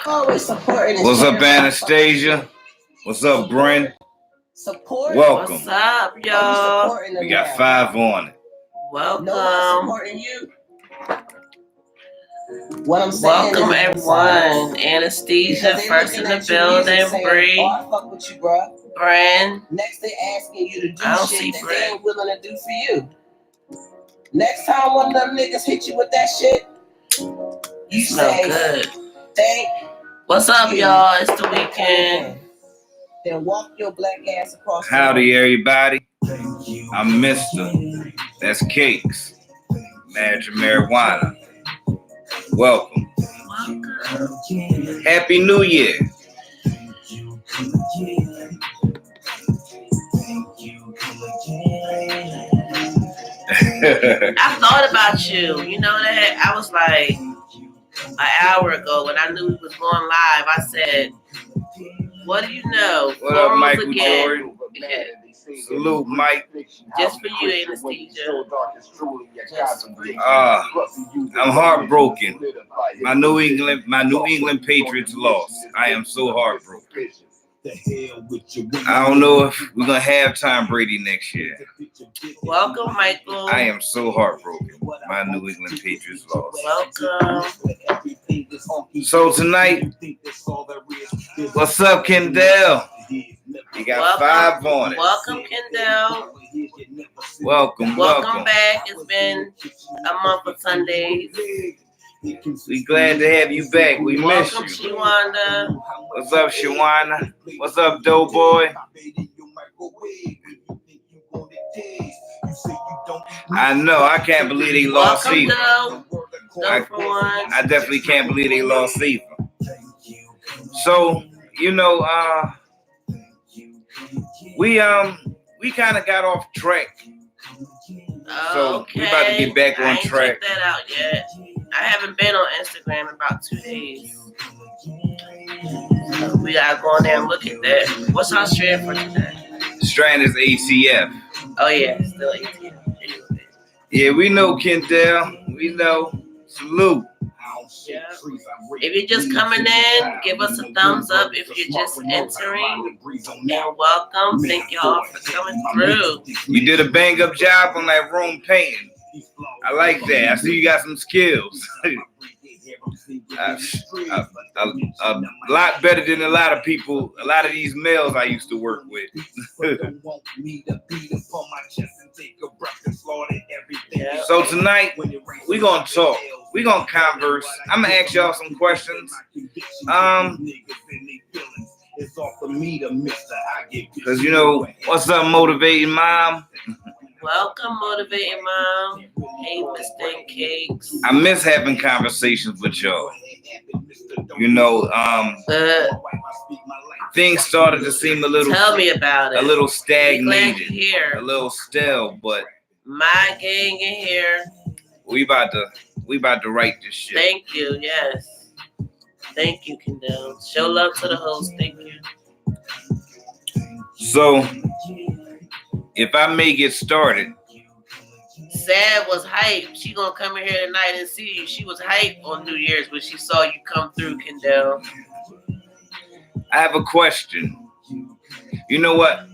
Always supporting. What's up, Anastasia? What's up, Bryn? Support. Welcome. What's up, y'all? We got 5 on it. Welcome. Supporting you. What I'm saying Welcome, everyone. Anesthesia, first in the building. Bree. Oh, I fuck with you, bro. Bryn. Next, they asking you to do I don't shit see that Bryn. they ain't willing to do for you. Next time one of them niggas hit you with that shit, you smell say, good. Thank What's up, you. y'all? It's the weekend. Then walk your black ass across the Howdy, everybody. I'm Mister. That's Cakes. Magic Marijuana. Welcome. Happy New Year. I thought about you. You know that? I was like, an hour ago when I knew we was going live, I said, what do you know? What up, Michael again. Jordan? Salute, Mike. Just for you, Anesthesia. I'm heartbroken. My New England Patriots lost. I am so heartbroken. I don't know if we're gonna have Tom Brady next year. Welcome, Michael. I am so heartbroken. My New England Patriots lost. Welcome. So tonight, what's up, Kendall? You got 5 on it. Welcome, Kendall. Welcome back. It's been a month of Sundays. We glad to have you back. We miss you. Welcome, Shawanda. What's up, Shawana? What's up, Doughboy? I know. I can't believe they lost either. I definitely can't believe they lost either. So, we kind of got off track. So we about to get back on track. I ain't checked that out yet. I haven't been on Instagram in about 2 days. So we gotta go in there and look at that. What's our strand for today? Strand is ATF. Oh yeah, still ATF. Yeah, we know, Kendall. We know. Salute. Yeah. If you're just coming in, give us a thumbs up. If you're just entering, and welcome. Thank y'all for coming through. You did a bang up job on that room painting. I like that. I see you got some skills. A lot better than a lot of people, a lot of these males I used to work with. So tonight, we're going to talk. We're going to converse. I'm going to ask y'all some questions. Because, what's up, Motivating Mom? Welcome, Motivating Mom. Hey, Mr. Cakes. I miss having conversations with y'all. Things started to seem a little. Tell me about it. A little stagnated. Here. A little stale, but. My gang in here. We about to write this shit. Thank you. Yes. Thank you, Kendall. Show love to the host. Thank you. So, if I may get started. Sad was hype. She gonna come in here tonight and see you. She was hype on New Year's when she saw you come through, Kendall. I have a question. You know what?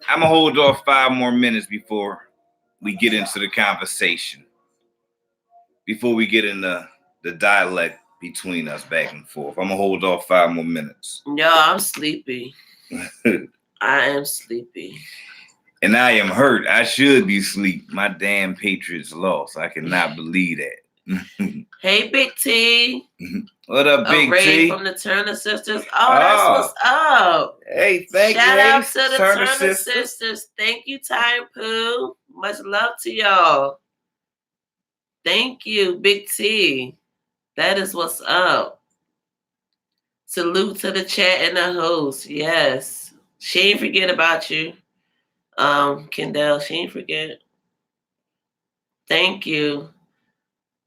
I'm gonna hold off 5 more minutes before we get into the conversation. Before we get in the dialect between us back and forth. I'm gonna hold off 5 more minutes. No, I'm sleepy. I am sleepy. And I am hurt. I should be asleep. My damn Patriots lost. I cannot believe that. Hey, Big T. What up, Big T? From the Turner Sisters. Oh, that's what's up. Hey, thank you. Shout out to the Turner Sisters. Thank you, Time Pooh. Much love to y'all. Thank you, Big T. That is what's up. Salute to the chat and the host. Yes. She ain't forget about you. Kendall, she ain't forget. Thank you.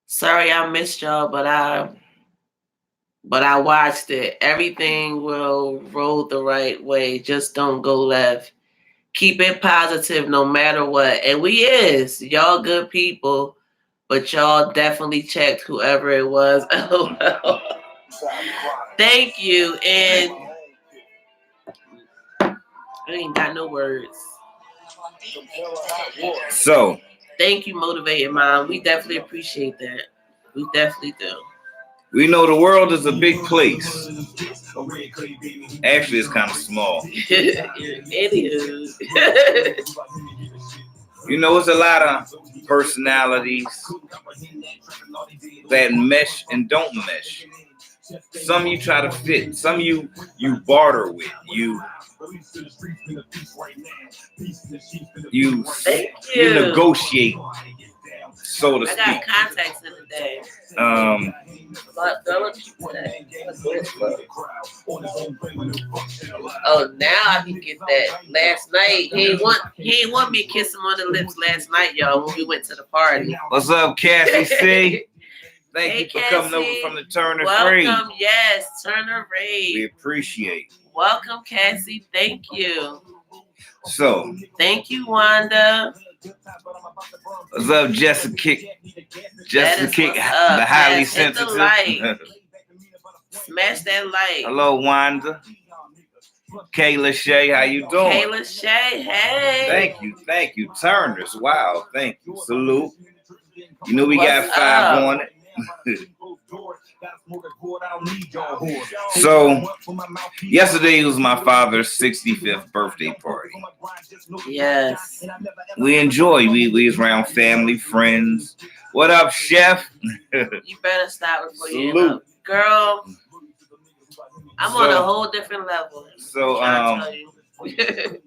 Sorry I missed y'all, but I watched it. Everything will roll the right way. Just don't go left. Keep it positive no matter what. And we is. Y'all good people, but y'all definitely checked whoever it was. Thank you. And I ain't got no words. So Thank you, Motivated Mom. We definitely appreciate that. We definitely do. we know the world is a big place. Actually, it's kind of small. Anywho. You know, it's a lot of personalities that mesh and don't mesh. Some you try to fit. Some you barter with. You Thank you. negotiate, so to I speak. got contacts in the day. Oh, now I can get that. Last night he ain't want me to kiss him on the lips last night, y'all, when we went to the party. What's up, Cassie C? Thank Hey, you for coming over Cassie. from the Turner Welcome, Raid. yes, Turner We Raid. appreciate. Welcome, Cassie. Thank you. So, Thank you, Wanda. what's up, Jessica Kick? Jessica That is Kick, what's up. the highly Yes, hit the sensitive. like. Smash that like. Hello, Wanda. Kayla Shay, how you doing? Kayla Shay, hey. Thank you. Turners, wow, thank you. Salute. You know we got What's 5 up? on it. So, yesterday was my father's 65th birthday party. Yes. We enjoy. We was around family, friends. What up, Chef? You better stop before you end Salute. up. Girl, I'm on a whole different level. So, I'm trying to tell you.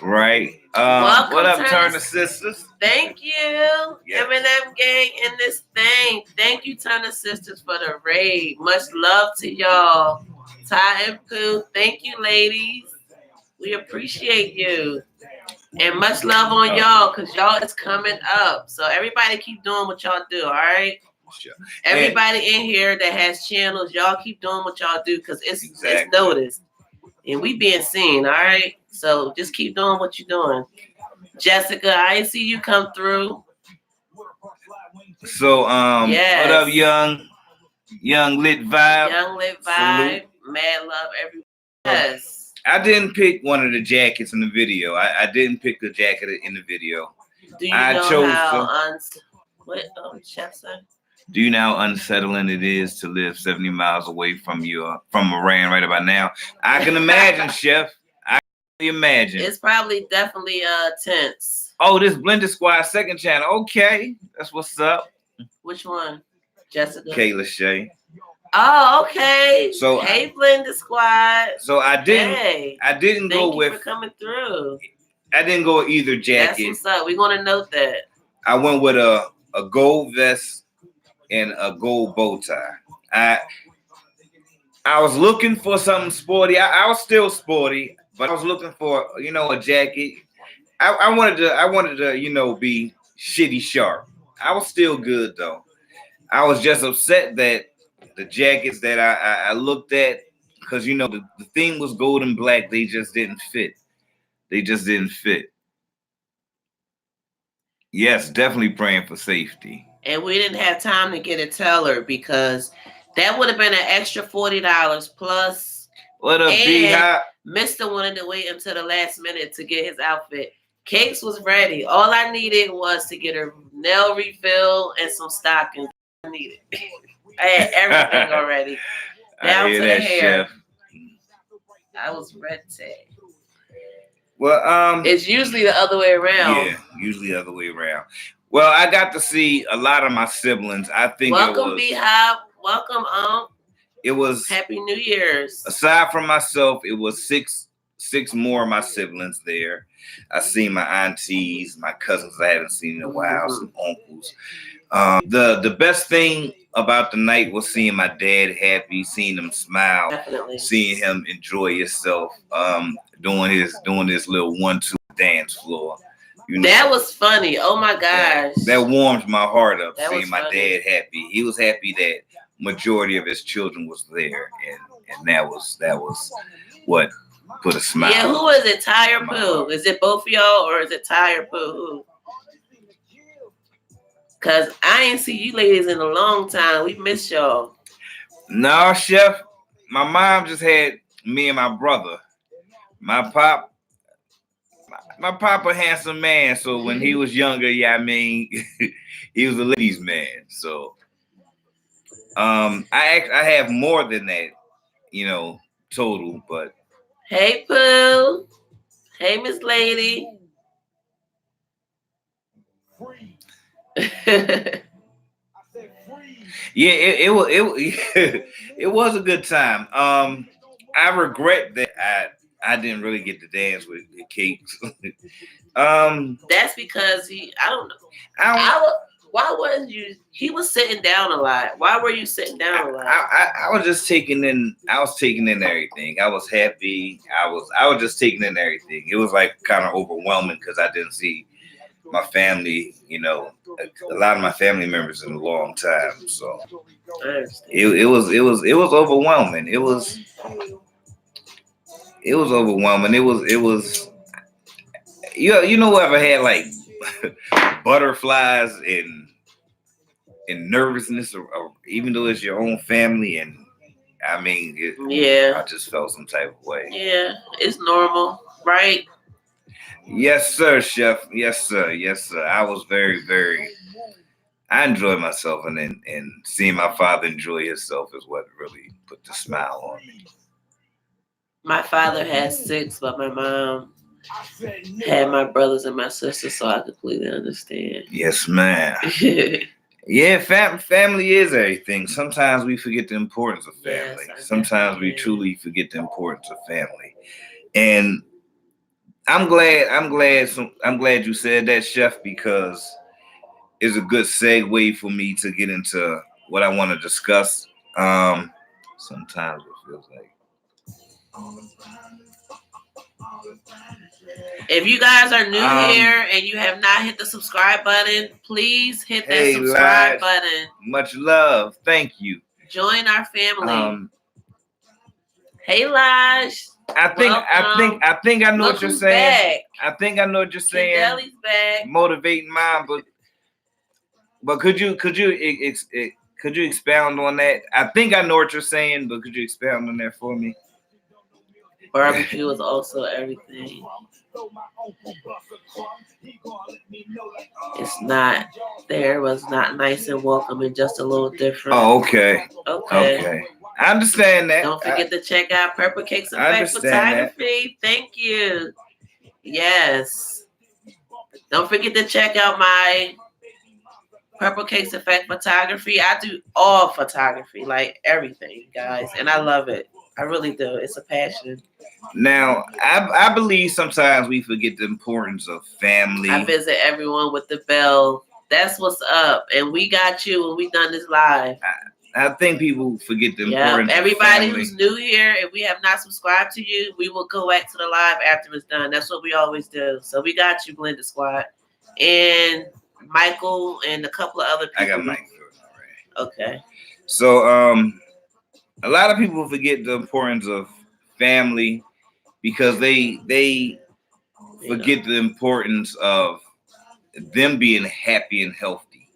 right. Welcome, What up, Turner Turner Sisters? Thank you. Yes. Eminem gang in this thing. Thank you, Turner Sisters, for the raid. Much love to y'all. Ty and Pooh, thank you, ladies. We appreciate you. And much love on y'all, because y'all is coming up. So everybody keep doing what y'all do, all right? Sure. Everybody in here that has channels, y'all keep doing what y'all do, because it's noticed. And we being seen, all right? So just keep doing what you're doing. Jessica, I ain't see you come through. So, Yes. what up, young lit vibe? Young Lit Vibe, Salute. mad love, everyone. Yes. I didn't pick one of the jackets in the video. I didn't pick the jacket in the video. Do you I know chose how what Chef said? Do you know how unsettling it is to live 70 miles away from Iran right about now? I can imagine, Chef. I can imagine. It's probably definitely tense. Oh, this Blended Squad second channel. Okay, that's what's up. Which one? Jessica. Kayla Shay. Oh, okay. So hey, Blended Squad. So I didn't Thank go you with for coming through. I didn't go with either jacket. That's what's up. We're gonna note that. I went with a gold vest and a gold bow tie. I was looking for something sporty. I was still sporty, but I was looking for, a jacket. I wanted to, be shitty sharp. I was still good though. I was just upset that the jackets that I looked at, because the theme was gold and black, they just didn't fit. Yes, definitely praying for safety. And we didn't have time to get a teller because that would have been an extra $40 plus. What up, B-Hop? Mr. wanted to wait until the last minute to get his outfit. Cakes was ready. All I needed was to get a nail refill and some stockings. I needed. I had everything already. Down to the hair. Chef. I was ready. Well, it's usually the other way around. Yeah, usually the other way around. Well, I got to see a lot of my siblings. I think welcome, B-Hop. Welcome, It was Happy New Year's. Aside from myself, it was six more of my siblings there. I seen my aunties, my cousins I haven't seen in a while, some uncles. The best thing about the night was seeing my dad happy, seeing him smile, definitely. Seeing him enjoy himself, doing his little 1-2 dance floor. That was funny. Oh my gosh. That warmed my heart up, that seeing my dad happy. He was happy that majority of his children was there, and that was what put a smile. Yeah, who is it? Ty or Pooh? Is it both of y'all or is it Ty or Pooh? Cause I ain't see you ladies in a long time. We miss y'all. No, Chef. My mom just had me and my brother. My papa a handsome man. So when he was younger, yeah, I mean, he was a ladies' man. So I have more than that, you know, total. But Hey Pooh. Hey Miss Lady. yeah, it was it was a good time. I regret that I didn't really get to dance with the Cakes. That's because I don't know. Why wasn't you? He was sitting down a lot. Why were you sitting down a lot? I was just taking in. I was taking in everything. I was happy. I was just taking in everything. It was like kind of overwhelming because I didn't see my family. You know, a lot of my family members in a long time. So it was overwhelming. It was overwhelming. It was. You know ever had like butterflies and nervousness, or even though it's your own family, and I mean, yeah, I just felt some type of way. Yeah, it's normal, right? Yes, sir, Chef. Yes, sir. Yes, sir. I was very. I enjoyed myself, and seeing my father enjoy himself is what really put the smile on me. My father has 6, but my mom had my brothers and my sisters, so I completely understand. Yes, ma'am. Yeah, family is everything. Sometimes we forget the importance of family. Yes, sometimes we truly forget the importance of family. And I'm glad you said that, Chef, because it's a good segue for me to get into what I want to discuss. Sometimes it feels like. If you guys are new here and you have not hit the subscribe button, please hit that subscribe button. Much love. Thank you. Join our family. Hey, Laj. I think I know what you're saying. Back. I think I know what you're saying. Deli's back. Motivating mom, but could you expound on that? I think I know what you're saying, but could you expound on that for me? Barbecue is also everything. It's not there, was not nice and welcoming, just a little different. Oh, okay. I understand that. Don't forget to check out Purple Cakes Effect Photography. Thank you. Yes. Don't forget to check out my Purple Cakes Effect Photography. I do all photography, like everything, guys, and I love it. I really do. It's a passion. Now, I believe sometimes we forget the importance of family. I visit everyone with the bell. That's what's up. And we got you when we done this live. I think people forget the importance everybody of family. Who's new here, if we have not subscribed to you, we will go back to the live after it's done. That's what we always do. So we got you, Blended Squad. And Michael and a couple of other people. I got Mike. Okay. So, a lot of people forget the importance of family because they forget the importance of them being happy and healthy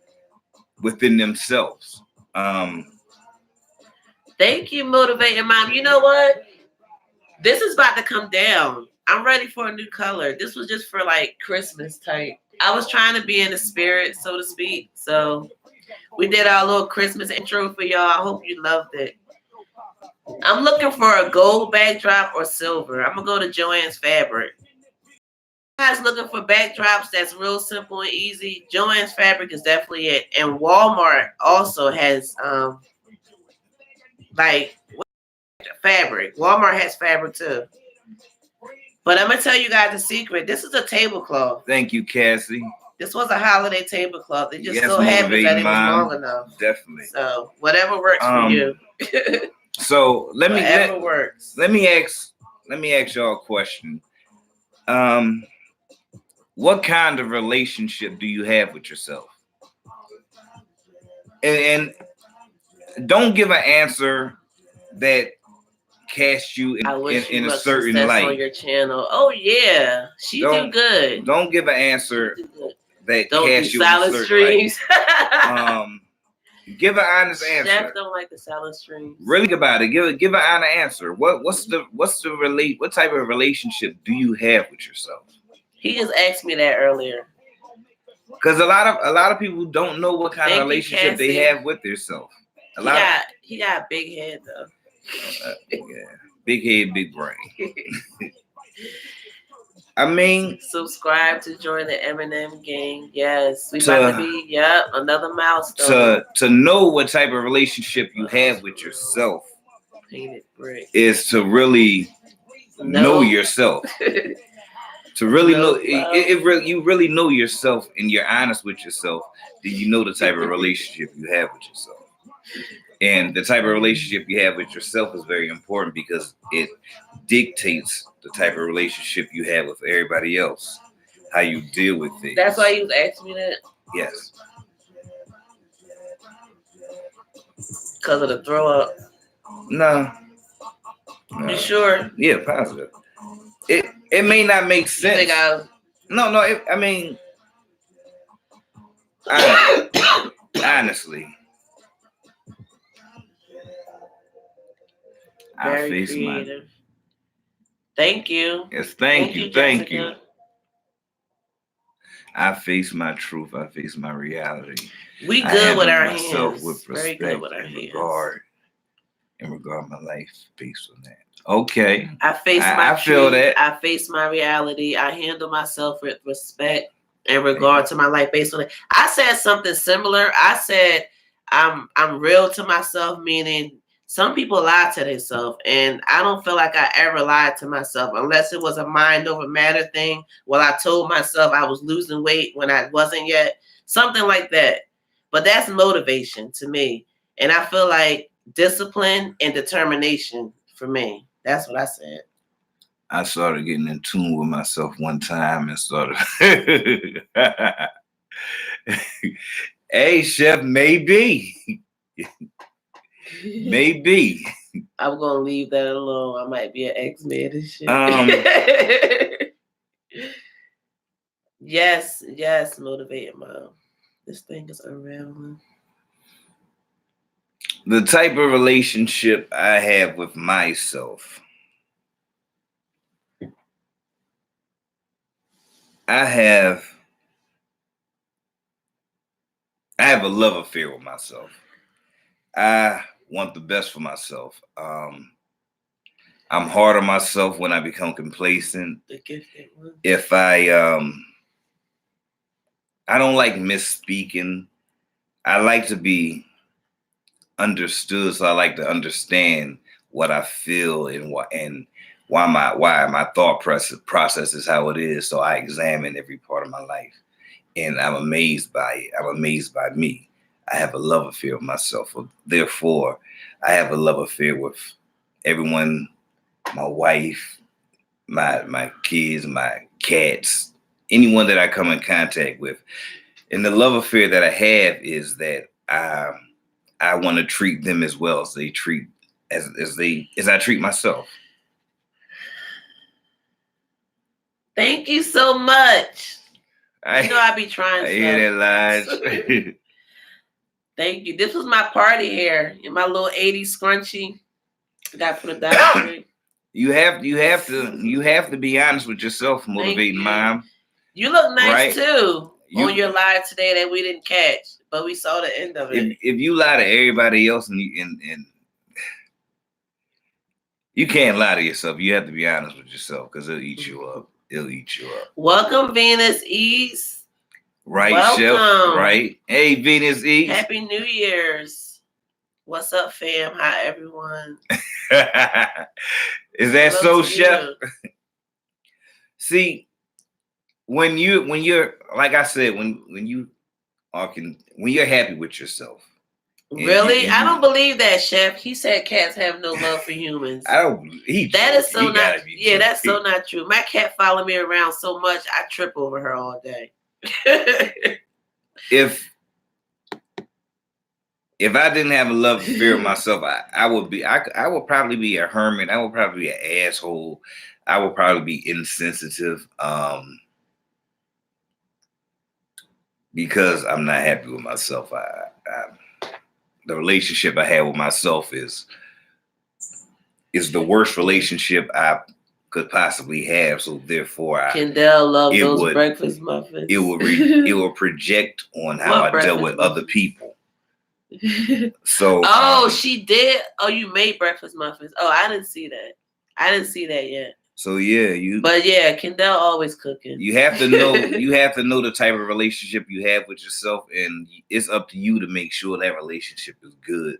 within themselves. Thank you, Motivating Mom. You know what? This is about to come down. I'm ready for a new color. This was just for like Christmas type. I was trying to be in the spirit, so to speak. So we did our little Christmas intro for y'all. I hope you loved it. I'm looking for a gold backdrop or silver. I'm going to go to Joann's Fabric. You guys looking for backdrops that's real simple and easy? Joann's Fabric is definitely it. And Walmart also has fabric. Walmart has fabric too. But I'm going to tell you guys a secret. This is a tablecloth. Thank you, Cassie. This was a holiday tablecloth. It just so happens that it was long enough. Definitely. So whatever works for you. So let me ask y'all a question. What kind of relationship do you have with yourself? And don't give an answer that casts you in a certain light on your channel. Oh yeah, she do good. Don't give an answer that Don't cast do you in a salad certain light. streams. Give an honest Chef answer. don't like the salad streams. Really think about it. Give an honest answer. What type of relationship do you have with yourself? He just asked me that earlier. Because a lot of people don't know what kind of Thank you, relationship they Cassie. have with themselves. He got a big head though. Yeah, big head, big brain. I mean, subscribe to join the Eminem gang. Yes, we about to be another milestone. To know what type of relationship you have with yourself Painted brick is to really know yourself. To really know you really know yourself and you're honest with yourself, then you know the type of relationship you have with yourself. And the type of relationship you have with yourself is very important because it dictates the type of relationship you have with everybody else, how you deal with things. That's why you was asking me that? Yes. Because of the throw up? No. You sure? Yeah, positive. It may not make sense. You think honestly. Very creative. Thank you. Yes, thank you. I face my truth. I face my reality. We good with our hands. With very good with our hands. Regard my life based on that. Okay. I face my truth. Feel that. I face my reality. I handle myself with respect in regard to my life based on it. I said something similar. I said I'm real to myself, meaning some people lie to themselves, and I don't feel like I ever lied to myself unless it was a mind over matter thing. Well, I told myself I was losing weight when I wasn't yet, something like that. But that's motivation to me. And I feel like discipline and determination for me. That's what I said. I started getting in tune with myself one time and started. Hey, Chef, maybe. Maybe. I'm gonna leave that alone. I might be an X-Man and shit. Yes, motivated mom. This thing is unraveling. The type of relationship I have with myself. I have a love affair with myself. I want the best for myself. I'm hard on myself when I become complacent. The gifted one. If I don't like misspeaking. I like to be understood, so I like to understand what I feel and why my thought process is how it is. So I examine every part of my life, and I'm amazed by it. I'm amazed by me. I have a love affair with myself. Therefore, I have a love affair with everyone, my wife, my kids, my cats, anyone that I come in contact with. And the love affair that I have is that I want to treat them as well as they treat as I treat myself. Thank you so much. I be trying. I hear that line. Thank you. This was my party hair in my little 80s scrunchie. I got put a down. You have to be honest with yourself, motivating mom. You look nice too on your live today that we didn't catch, but we saw the end of it. If you lie to everybody else and you can't lie to yourself, you have to be honest with yourself because it'll eat you up. It'll eat you up. Welcome, Venus East. Right, Chef. Right. Hey, Venus East. Happy New Year's. What's up, fam? Hi, everyone. Is that so, Chef? See, when you're like I said, when you're happy with yourself. Really? I don't believe that, Chef. He said cats have no love for humans. That's so not true. My cat followed me around so much I trip over her all day. If I didn't have a love affair with myself, I would probably be a hermit. I would probably be an asshole. I would probably be insensitive. because I'm not happy with myself. The relationship I have with myself is the worst relationship I could possibly have. So therefore, Kendall love it those would- breakfast muffins. it will project on how What I dealt with breakfast other people. So she did. Oh, you made breakfast muffins. Oh, I didn't see that. I didn't see that yet. So yeah, But yeah, Kendall always cooking. you have to know the type of relationship you have with yourself, and it's up to you to make sure that relationship is good.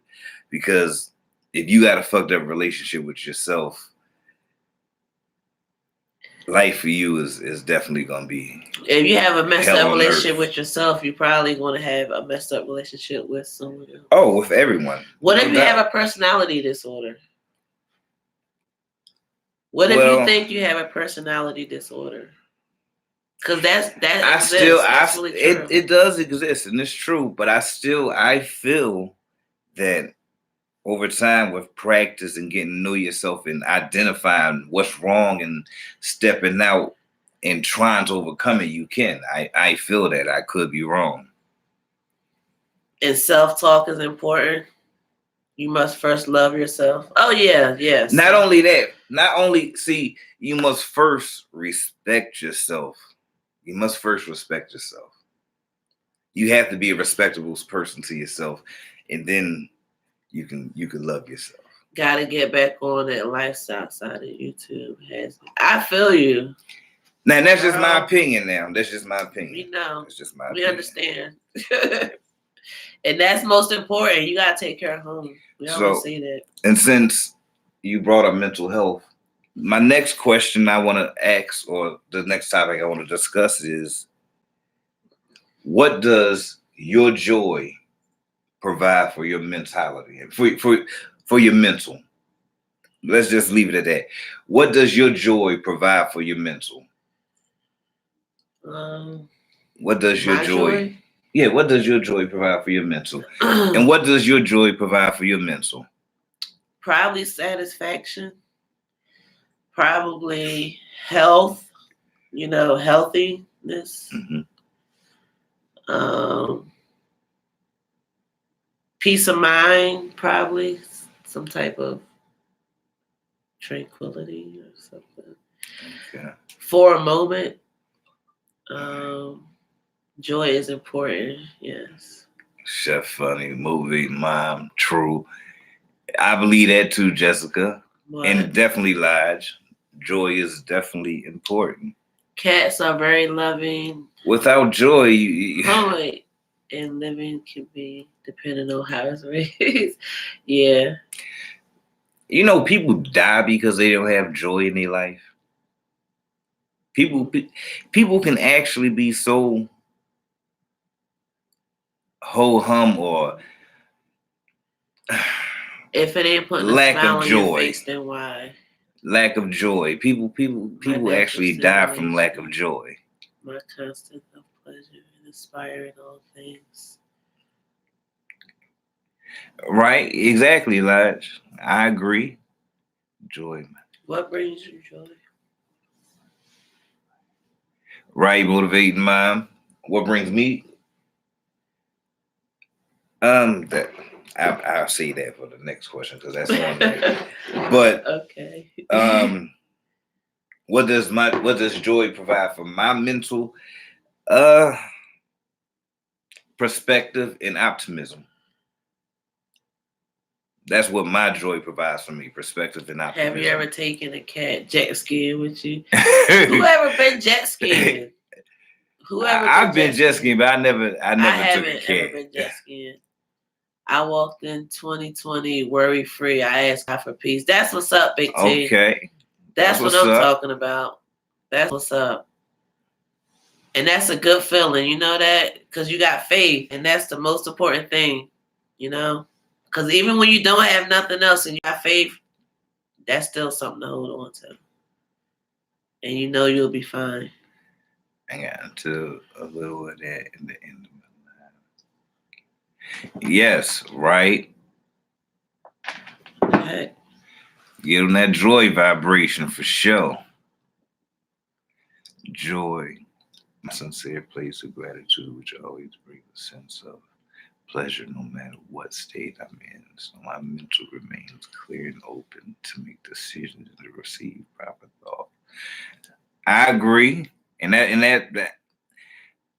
Because if you got a fucked up relationship with yourself, life for you is definitely gonna be. If you have a messed hell up on relationship earth. with yourself, you're probably going to have a messed up relationship with someone else. Oh, with everyone. What No if you doubt. have a personality disorder? What if Well, you think you have a personality disorder? Because that I exists. still, That's really true. it does exist, and it's true. But I feel that over time, with practice and getting to know yourself and identifying what's wrong and stepping out and trying to overcome it, you can. I feel that I could be wrong. And self-talk is important. You must first love yourself. Oh yeah, yes. Not only that, you must first respect yourself. You must first respect yourself. You have to be a respectable person to yourself, and then you can love yourself. Gotta get back on that lifestyle side of YouTube. I feel you. Now that's just my opinion. That's just my opinion. We know. It's just my We opinion. understand. And that's most important. You gotta take care of home. We always say that. And since you brought up mental health, my next question I want to ask, or the next topic I want to discuss, is what does your joy provide for your mentality and for your mental? Let's just leave it at that. What does your joy provide for your mental? What does your joy? Yeah, what does your joy provide for your mental? And what does your joy provide for your mental? Probably satisfaction. Probably health. Healthiness. Mm-hmm. Peace of mind. Probably some type of tranquility or something. Okay. For a moment. Joy is important, yes. Chef Funny, movie, mom, true. I believe that too, Jessica. What? And definitely Lige. Joy is definitely important. Cats are very loving. Without joy, and living can be depending on how it's raised. Yeah. People die because they don't have joy in their life. People can actually be so ho-hum or if it ain't putting lack a smile of on joy. Your face, then why? Lack of joy. People actually die from lack of joy. My constant of pleasure and inspiring all things. Right, exactly, Lige. I agree. Joy. What brings you joy? Right, motivating mom. What brings me? That I'll say that for the next question because that's on there. But okay. What does joy provide for my mental? Perspective and optimism. That's what my joy provides for me. Perspective and optimism. Have you ever taken a cat jet skiing with you? Whoever been jet skiing? I've been jet skiing, but I never took a cat. Ever been jet skiing. I walked in 2020 worry free. I asked God for peace. That's what's up, Big T. Okay. That's what I'm talking about. That's what's up. And that's a good feeling, you know that? Because you got faith, and that's the most important thing, Because even when you don't have nothing else and you got faith, that's still something to hold on to. And you'll be fine. I got into a little of that in the end of my life. Yes, right? Okay. Give them that joy vibration for sure. Joy. My sincere place of gratitude, which always brings a sense of pleasure no matter what state I'm in. So my mental remains clear and open to make decisions and to receive proper thought. I agree. And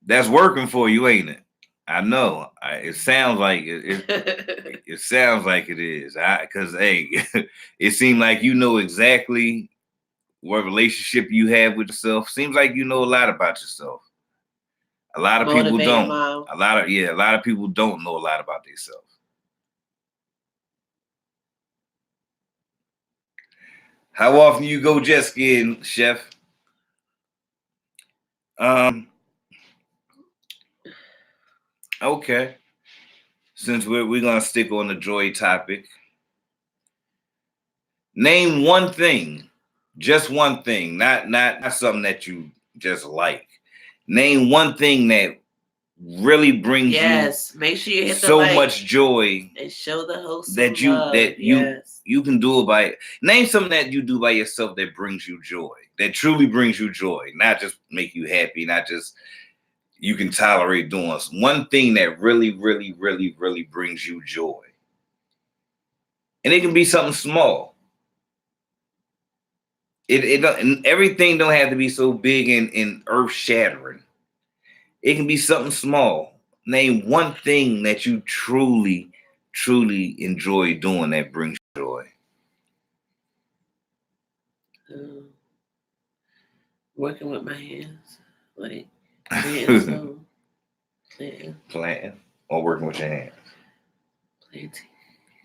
that's working for you, ain't it? I know. It sounds like it sounds like it is. Because hey, it seems like you know exactly what relationship you have with yourself. Seems like you know a lot about yourself. A lot of people Motivated don't. mom. A lot of people don't know a lot about themselves. How often you go jet skiing, Chef? Okay. Since we're gonna stick on the joy topic, name one thing, just one thing, not something that you just like. Name one thing that really brings you make sure you hit so the like much joy and show the host that you can do it by. Name something that you do by yourself that brings you joy, that truly brings you joy, not just make you happy, not just you can tolerate doing one thing that really, really, really, really brings you joy. And it can be something small. It don't, and everything don't have to be so big and earth shattering. It can be something small. Name one thing that you truly, truly enjoy doing that brings you joy. Working with my hands, like planting some, planting or working with your hands.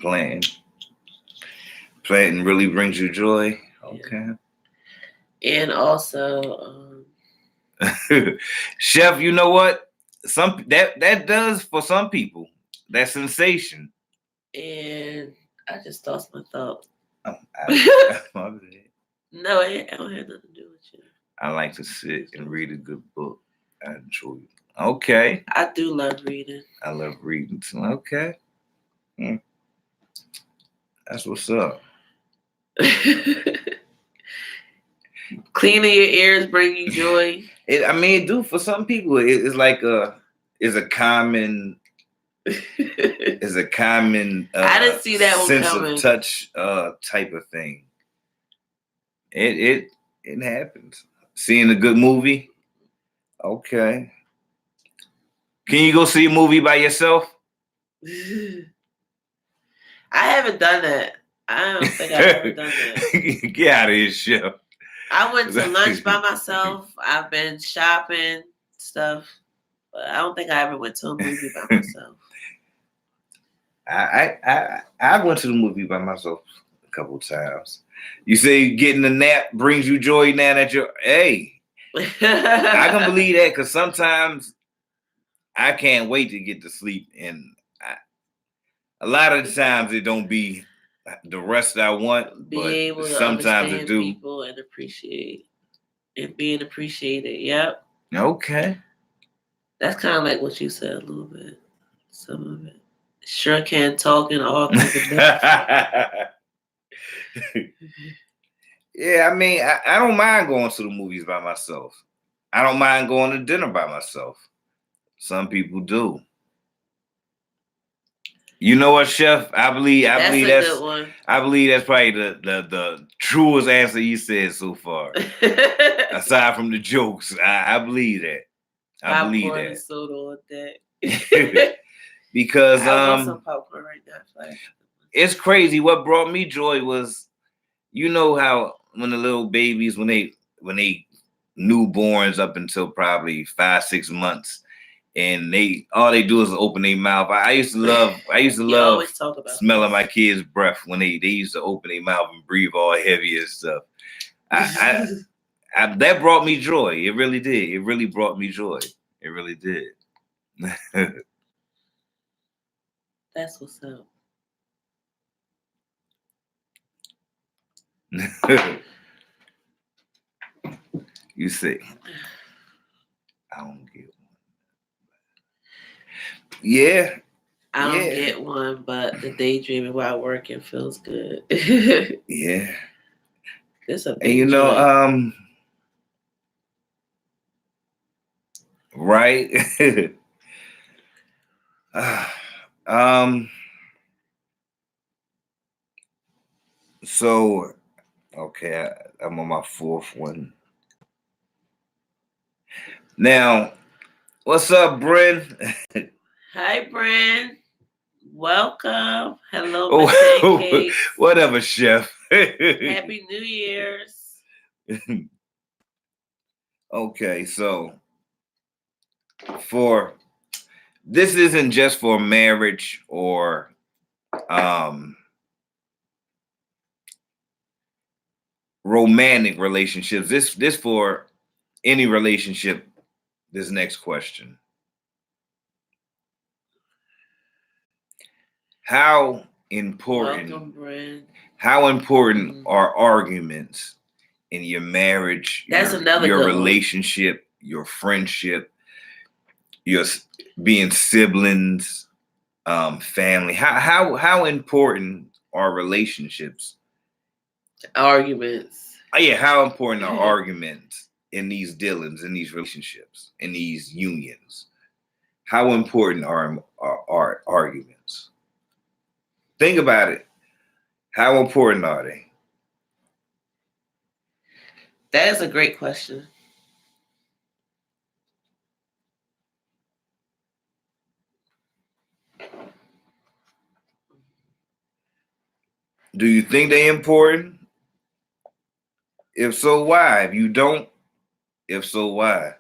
Planting. Planting really brings you joy. Okay. And also, Chef, you know what? That does for some people. That sensation. And I just lost my thought. Oh, no, I don't have nothing to do with you. I like to sit and read a good book. I enjoy it. Okay. I do love reading. I love reading too. Okay. That's what's up. Cleaning your ears bring you joy. It do for some people. It's like it's a common. It's a common. I didn't see that one sense coming. Of touch type of thing. It happens. Seeing a good movie. Okay. Can you go see a movie by yourself? I haven't done that. I don't think I've ever done that. Get out of here, Chef. I went to lunch by myself. I've been shopping, stuff. But I don't think I ever went to a movie by myself. I went to the movie by myself a couple times. You say getting a nap brings you joy now that you're, hey. I can believe that because sometimes I can't wait to get to sleep. And a lot of the times it don't be the rest I want, be but able to sometimes it do. People and appreciate and being appreciated. Yep. Okay. That's kind of like what you said a little bit. Some of it. Sure can talk and all kinds of Yeah, I mean, I don't mind going to the movies by myself. I don't mind going to dinner by myself. Some people do. You know what, Chef? I believe that's good one. I believe that's probably the truest answer you said so far. Aside from the jokes, I believe that. I believe that. And soda on that. Because I want some popcorn right now. It's crazy. What brought me joy was, you know how when the little babies, when they newborns up until probably 5-6 months, and all they do is open their mouth. I used to love smelling my kids' breath when they used to open their mouth and breathe all heavy and stuff. That brought me joy. It really did. It really brought me joy. It really did. That's what's up. You see, I don't get one. Yeah. I don't get one, but the daydreaming while working feels good. Yeah. It's a big and you know, Right? So okay, I'm on my fourth one. Now, what's up, Bryn? Hi, Bryn. Welcome. Hello, Oh, Cakes. whatever, chef. Happy New Year's. Okay, so for this isn't just for marriage or romantic relationships. This for any relationship. This next question. How important Welcome, Bryn. How important are arguments in your marriage, That's another your good one. relationship, your friendship, your being siblings, family? How important are relationships? Arguments. Oh, yeah, how important are arguments in these dealings, in these relationships, in these unions? How important are arguments? Think about it. How important are they? That is a great question. Do you think they're important? If so, why? If you don't, if so, why?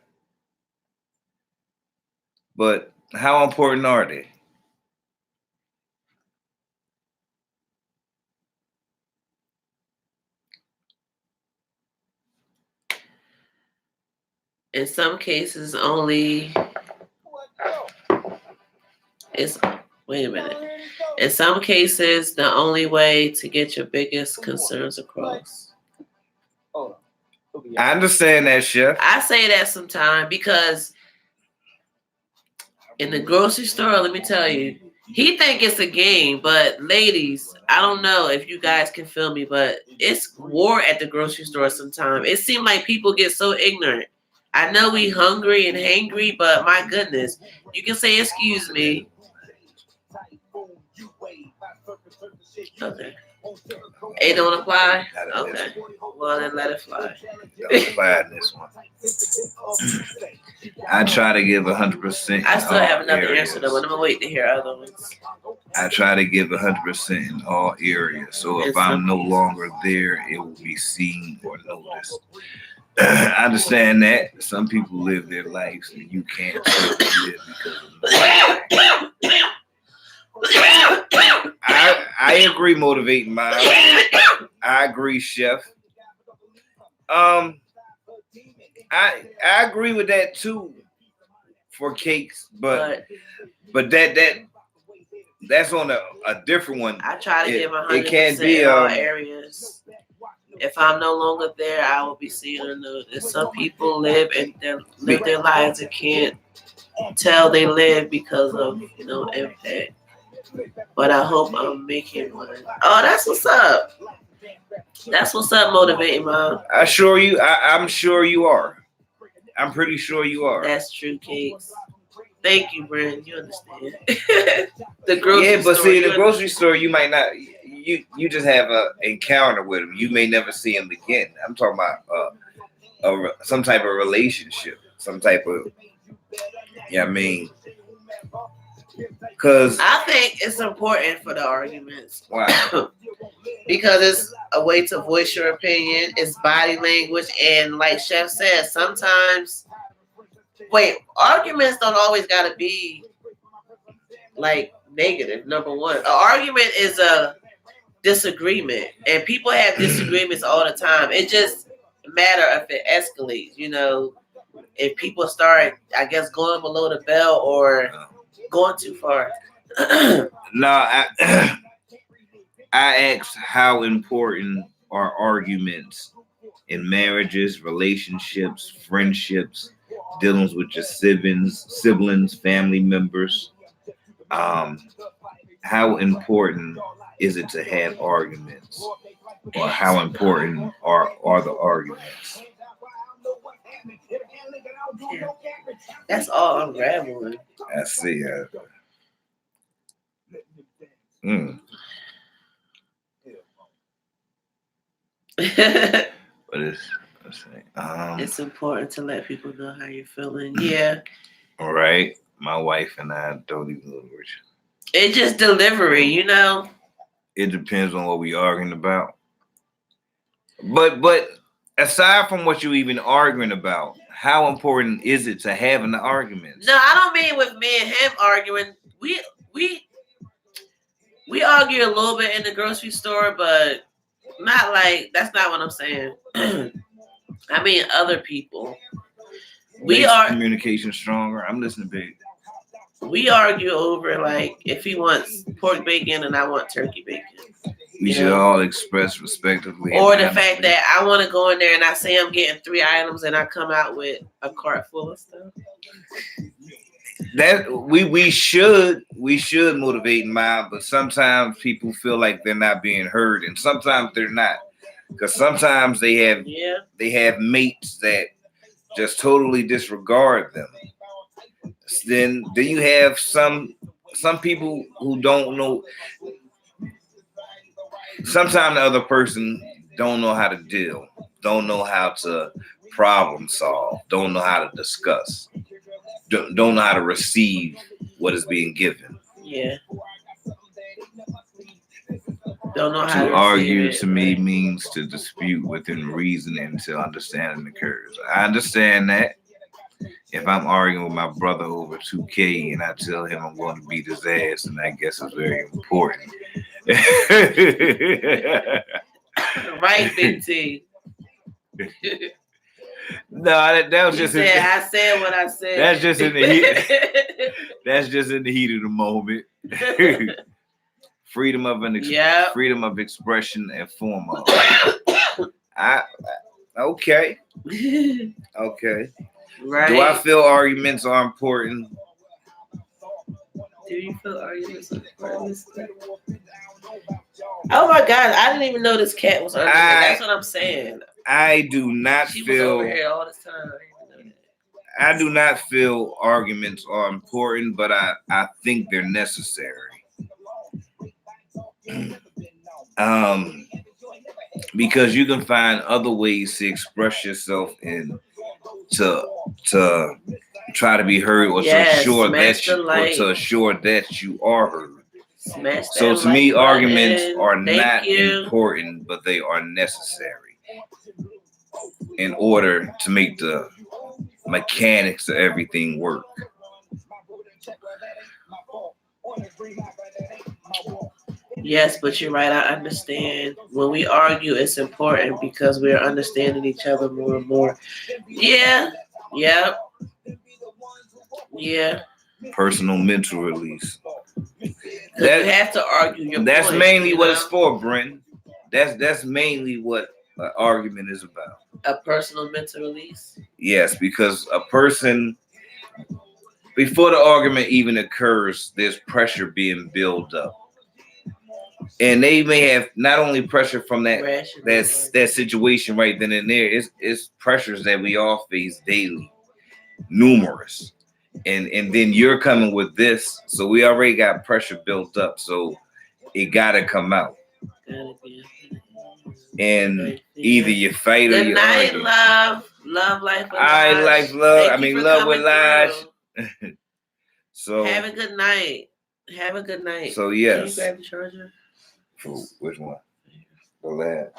But how important are they? In some cases, only it's. Wait a minute. In some cases, the only way to get your biggest concerns across. I understand that, chef. I say that sometimes because in the grocery store, let me tell you, he think it's a game, but ladies, I don't know if you guys can feel me, but it's war at the grocery store sometimes. It seems like people get so ignorant. I know we hungry and hangry, but my goodness, you can say excuse me. Okay. It don't apply? Okay. Well, then let it fly. Don't apply in this one. I try to give 100%. I still have another answer though, but I'm gonna wait to hear other ones. I try to give 100% in all areas. So if I'm no longer there, it will be seen or noticed. I understand that some people live their lives and you can't live because of I agree, motivating mind. I agree, chef. I agree with that too for cakes, but that's on a different one. I try to give 100% it can't be in all areas. If I'm no longer there, I will be seeing or noticed. Some people live their lives and can't tell they live because of impact. But I hope I'm making one. Oh, that's what's up. That's what's up, motivating mom. I'm sure you are. I'm pretty sure you are. That's true, Cakes. Thank you, Brent. You understand. The grocery but store, see, in the grocery store, you might not. You just have an encounter with him. You may never see him again. I'm talking about some type of relationship, some type of. Yeah, I mean, because I think it's important for the arguments. Wow. Because it's a way to voice your opinion. It's body language, and like Chef said, sometimes. Wait, arguments don't always gotta be like negative. Number one, an argument is a disagreement, and people have disagreements all the time. It just matter if it escalates. If people start, I guess, going below the belt or going too far. No, I asked how important are arguments in marriages, relationships, friendships, dealings with your siblings, family members. How important is it to have arguments, or how important are the arguments? That's all unraveling. I see. But It's important to let people know how you're feeling. Yeah. All right. My wife and I don't even know which. It's just delivery, you know. It depends on what we arguing about. But aside from what you even arguing about, how important is it to have an argument? No, I don't mean with me and him arguing. We argue a little bit in the grocery store, but not like that's not what I'm saying. I mean other people. We are communication stronger. I'm listening, babe. We argue over like if he wants pork bacon and I want turkey bacon. We should all express respectively. Or the fact that I want to go in there and I say I'm getting 3 items and I come out with a cart full of stuff. That we should motivate and mind, but sometimes people feel like they're not being heard, and sometimes they're not, because sometimes they have mates that just totally disregard them. Then you have some people who don't know. Sometimes the other person don't know how to deal, don't know how to problem solve, don't know how to discuss, don't know how to receive what is being given. Yeah. Don't know how to argue to me means to dispute within reason until understanding occurs. I understand that. If I'm arguing with my brother over 2K and I tell him I'm going to beat his ass, and I guess it's very important. Right, Big T. No, that was just. I said what I said. That's just in the heat. That's just in the heat of the moment. Freedom of expression and form of. Okay. Right. Do I feel arguments are important? Do you feel arguments are important? Oh my God! I didn't even know this cat was under there. That's what I'm saying. I do not she feel. Was over here all the time. I do not feel arguments are important, but I think they're necessary. Because you can find other ways to express yourself and to try to be heard, or to assure that you are heard. So to me, arguments are not important, but they are necessary in order to make the mechanics of everything work. Yes, but you're right. I understand. When we argue, it's important because we're understanding each other more and more. Yeah. Personal mental release. You have to argue. That's mainly what it's for, Brent. That's mainly what an argument is about. A personal mental release. Yes, because a person, before the argument even occurs, there's pressure being built up. And they may have not only pressure from that situation right then and there, it's pressures that we all face daily, numerous. And then you're coming with this, so we already got pressure built up, so it gotta come out. And either you fight or you argue. Love, life with Lodge. I like love. I mean, love with Lodge. So have a good night. So yes. Can you grab the charger? For which one? The lab.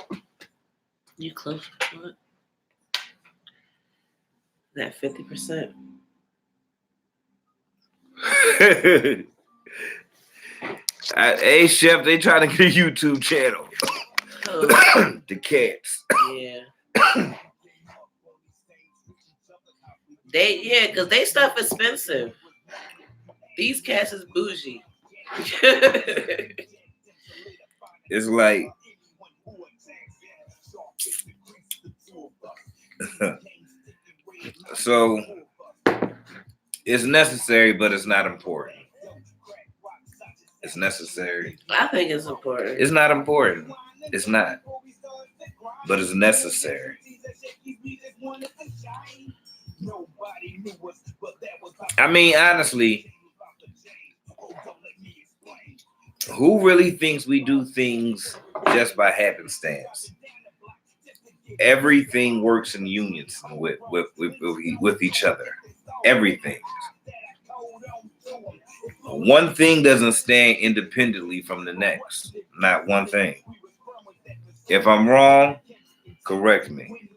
You close to it? That 50%. Hey Chef, they trying to get a YouTube channel. The cats. Yeah. Because they stuff expensive. These cats is bougie. It's like so it's necessary, but it's not important. It's necessary. I think it's important. It's not important. It's not. But it's necessary. I mean, honestly, who really thinks we do things just by happenstance? Everything works in unions with each other. Everything. One thing doesn't stand independently from the next. Not one thing. If I'm wrong, correct me.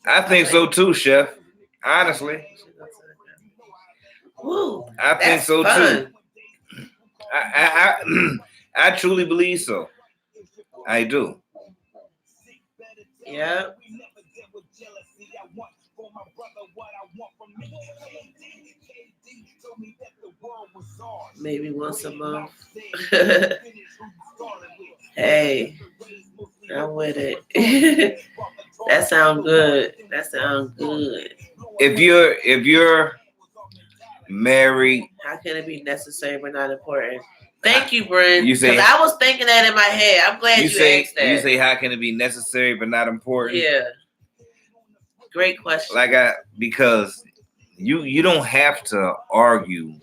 I think so too, Chef. Honestly. Woo, I think so fun. too. I truly believe so. I do. Yeah. Maybe once a month. Hey, I'm with it. That sounds good. That sounds good. If you're married, how can it be necessary but not important? Thank you, Brent. You say, because I was thinking that in my head. I'm glad you asked that. You say, how can it be necessary but not important? Yeah. Great question. Because you don't have to argue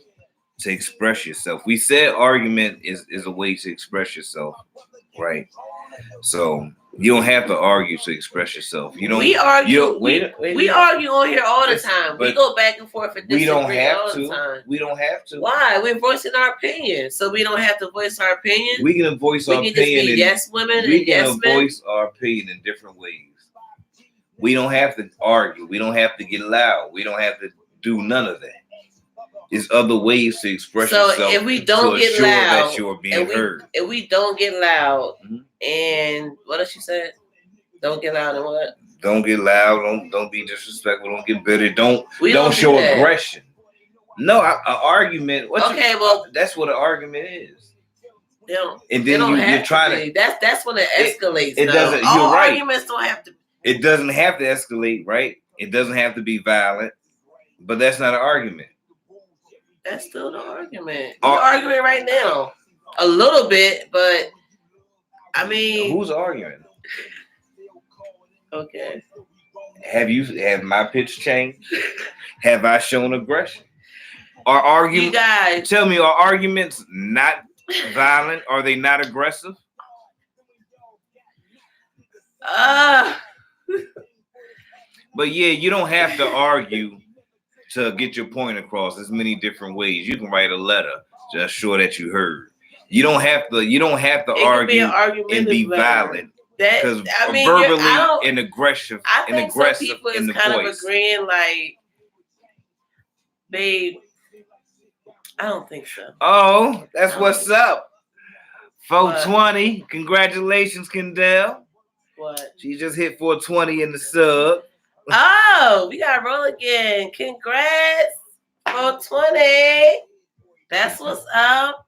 to express yourself. We said argument is a way to express yourself, right? So you don't have to argue to express yourself. You don't. We argue. We argue on here all the time. We go back and forth and disagree. We don't have all to. The time. We don't have to. Why? We're voicing our opinion, so we don't have to voice our opinion. We can voice our opinion. We can just be yes women and yes men. We can voice our opinion in different ways. We don't have to argue. We don't have to get loud. We don't have to do none of that. There's other ways to express yourself. So if we don't get loud, that you're being heard. If we don't get loud, and what else you said? Don't get loud and what? Don't get loud. Don't be disrespectful. Don't get bitter. Don't show aggression. No, an argument. Well, that's what an argument is. They don't. And then you're trying to. That's when it escalates. It doesn't. All you're right. Arguments don't have to. It doesn't have to escalate, right? It doesn't have to be violent, but that's not an argument. That's still the argument. We're arguing right now. A little bit, but I mean, who's arguing? Okay. Have my pitch changed? Have I shown aggression? Are arguments? You guys, tell me, are arguments not violent? Are they not aggressive? But yeah, you don't have to argue to get your point across. There's many different ways. You can write a letter to ensure that you heard. You don't have to argue and be violent. Because verbally and aggressive. I think some people is kind of voice. Agreeing, like, babe. I don't think so. Oh, that's what's up. 420. Congratulations, Kendall. What? She just hit 420 in the sub. Oh, we got to roll again. Congrats. 420. That's what's up.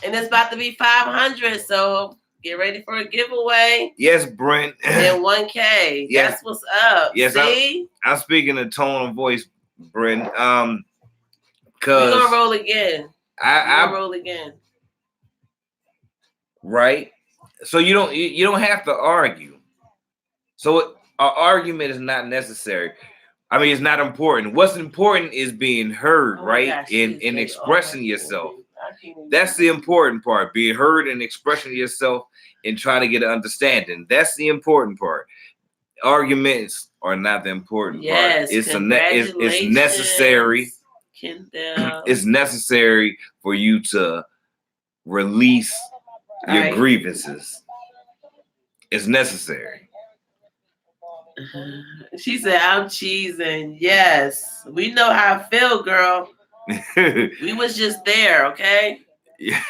And it's about to be 500, so get ready for a giveaway. Yes, Brent. And 1K. Yes. That's what's up. Yes, see? I'm speaking a tone of voice, Brent. We're gonna roll again. I roll again. Right. So you don't have to argue. So our argument is not necessary. I mean, it's not important. What's important is being heard, right? Gosh, and expressing yourself. That's the important part. Being heard and expressing yourself and trying to get an understanding. That's the important part. Arguments are not the important part. It's necessary. Kendall. It's necessary for you to release your grievances. It's necessary. She said, I'm cheesing. Yes. We know how I feel, girl. We was just there, okay? Yeah.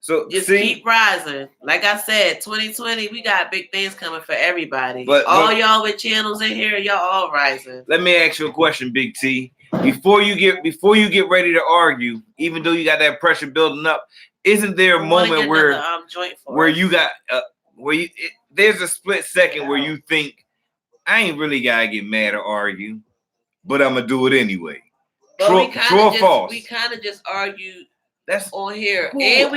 So just keep rising. Like I said, 2020, we got big things coming for everybody. But all y'all with channels in here, y'all all rising. Let me ask you a question, Big T. Before you get ready to argue, even though you got that pressure building up, isn't there a moment where you got there's a split second where you think, I ain't really gotta get mad or argue, but I'm gonna do it anyway. True or false? We kind of just argued That's on here, Who? and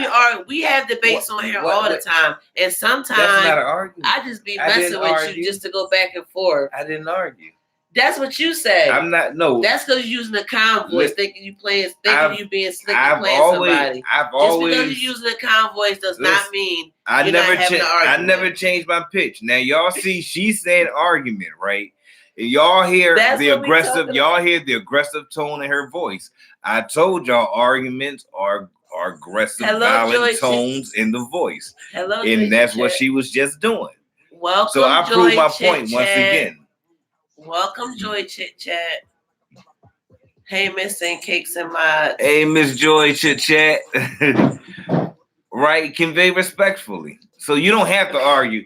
we have debates on here all the time, and that's not sometimes an argument. I just be I messing didn't with argue. you just to go back and forth. I didn't argue. That's what you say. I'm not. No. That's because you're using the calm voice, thinking you being slick I've and playing somebody. I've Just always. because you're using the calm voice does not mean I you're never not having an I argument. never changed my pitch. Now y'all see, she's saying argument, right? And y'all hear That's the what we aggressive. talking Y'all hear the aggressive tone in her voice. I told y'all arguments are aggressive, Hello, violent Joy tones in the voice, Hello, and Joy that's what Chit she was just doing. Welcome, So I Joy proved my Chit point once Chat. again. Welcome, Joy Chit Chat. Hey, Miss St. Cakes and Mods. Hey, Miss Joy Chit Chat. Right? Convey respectfully. So you don't have to argue.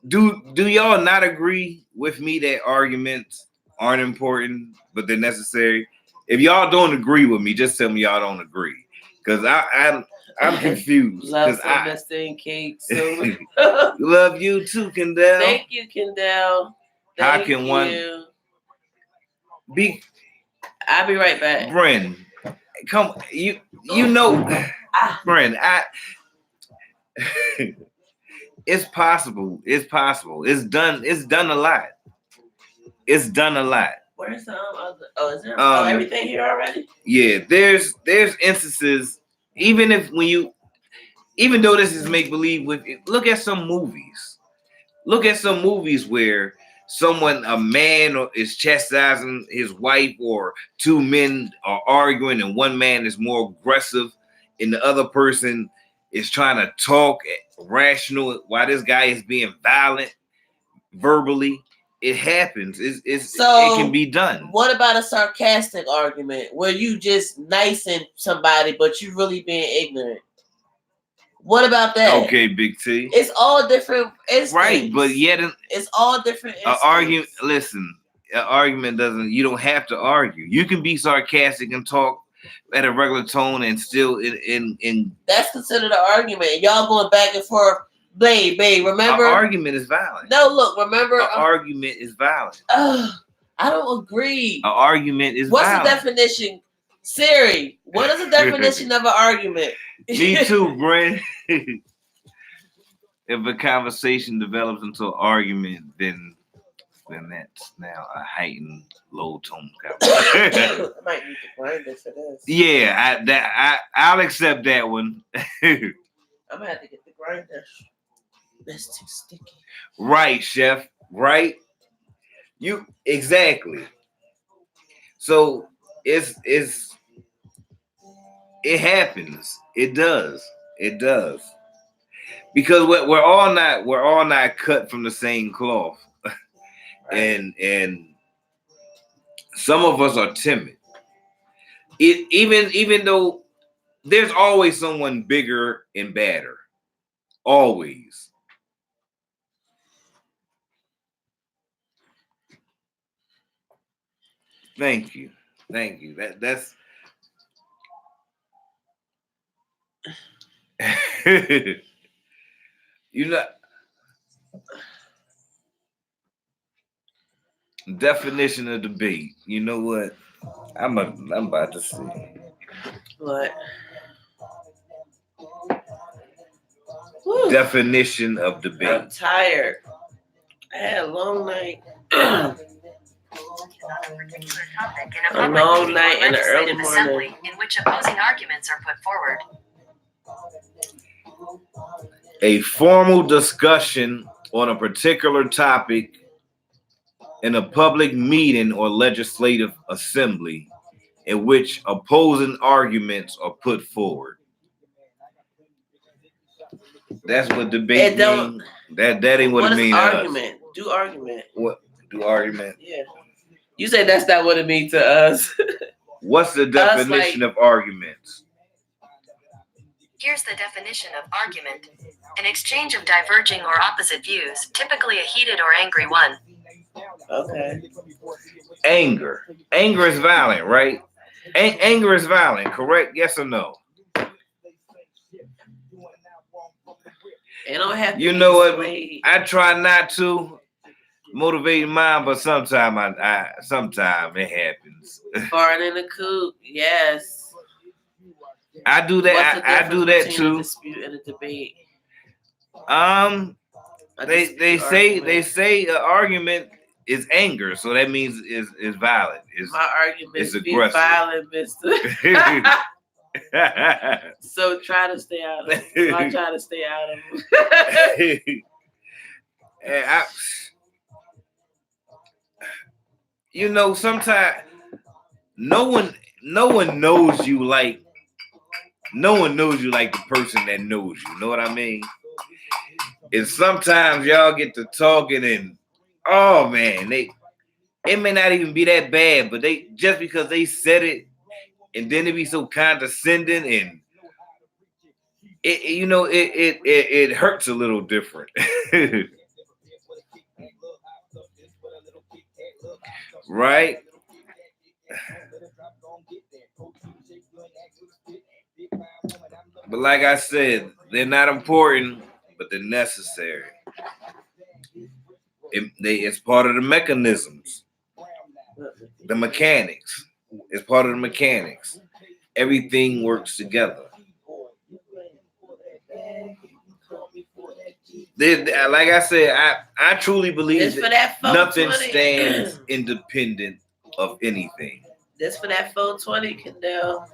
Do y'all not agree with me that arguments aren't important, but they're necessary? If y'all don't agree with me, just tell me y'all don't agree. Because I'm confused. Love Because for Miss St. Cakes. So. Love you too, Kendall. Thank you, Kendall. How can one be? I'll be right back. Bren, come, you know, Bren, it's possible. It's possible. It's done a lot. It's done a lot. Where's the other? Oh, is there everything here already? Yeah, there's instances, even though this is make believe, look at some movies. Look at some movies where a man is chastising his wife, or two men are arguing and one man is more aggressive and the other person is trying to talk rational while this guy is being violent verbally. It happens. It can be done. What about a sarcastic argument where you just nicing somebody but you really being ignorant? What about that? Okay, Big T. It's all different instincts. Right, but yet it's all different instincts. An argument doesn't, you don't have to argue. You can be sarcastic and talk at a regular tone and still in that's considered an argument. Y'all going back and forth. Babe, remember? An argument is violent. No, look, remember? An argument is violent. I don't agree. An argument is What's violent. the definition? Siri, what is the definition of an argument? Me too, Brent. If a conversation develops into an argument, then that's now a heightened low tone conversation. I might need to grind this for this. Yeah, I'll accept that one. I'm gonna have to get the grinder. That's too sticky. Right, chef. Right. You exactly. So it happens. It does. Because we're all not cut from the same cloth. Right. And some of us are timid. Even though there's always someone bigger and badder. Always. Thank you. That's you know, definition of debate. You know what? I'm about to see. What? Definition of debate. I'm tired. I had a long night. A long night and an early morning. In which opposing arguments are put forward. A formal discussion on a particular topic in a public meeting or legislative assembly in which opposing arguments are put forward. That's what debate means. That ain't what it means. What is argument? Do argument. What? Do argument? Yeah. You say that's not what it means to us. What's the definition of arguments? Here's the definition of argument. An exchange of diverging or opposite views, typically a heated or angry one. Okay. Anger. Anger is violent, right? Anger is violent, correct? Yes or no? It don't have to. You know what? I try not to motivate mine, but sometimes it happens. Farting in the coop, yes. I do What's that. the I do difference that between a too. dispute and a debate? A They dispute say argument. an argument is anger, so that means is violent. My arguments it's be aggressive. violent, mister. So try to stay out of them. So I try to stay out of them. And you know, sometimes no one knows you like the person that knows you. Know what I mean? And sometimes y'all get to talking and oh man, it may not even be that bad, but they just because they said it and then it be so condescending and it hurts a little different. Right? But like I said, they're not important, but they're necessary. It's part of the mechanisms, the mechanics. It's part of the mechanics. Everything works together. Like I said, I truly believe that nothing stands independent of anything. This for that 420, Kendall.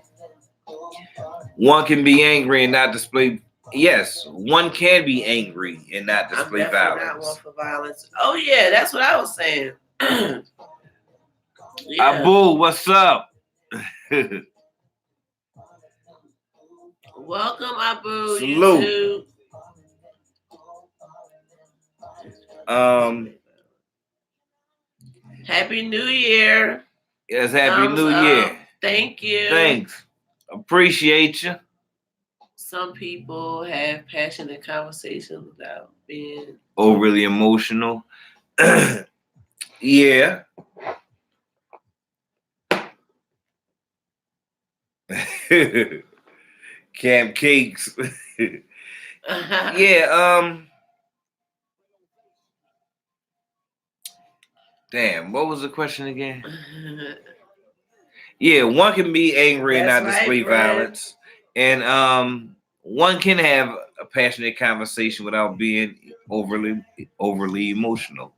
One can be angry and not display. Yes, one can be angry and not display I'm violence. Not one for violence. Oh yeah, that's what I was saying. Yeah. Abu, what's up? Welcome, Abu. Salute. Happy New Year. Yes, Happy New Year. Thank you. Thanks. Appreciate you. Some people have passionate conversations without being overly emotional. Yeah. Camp Cakes. Yeah, damn, what was the question again? Yeah, one can be angry and not display violence. And one can have a passionate conversation without being overly emotional.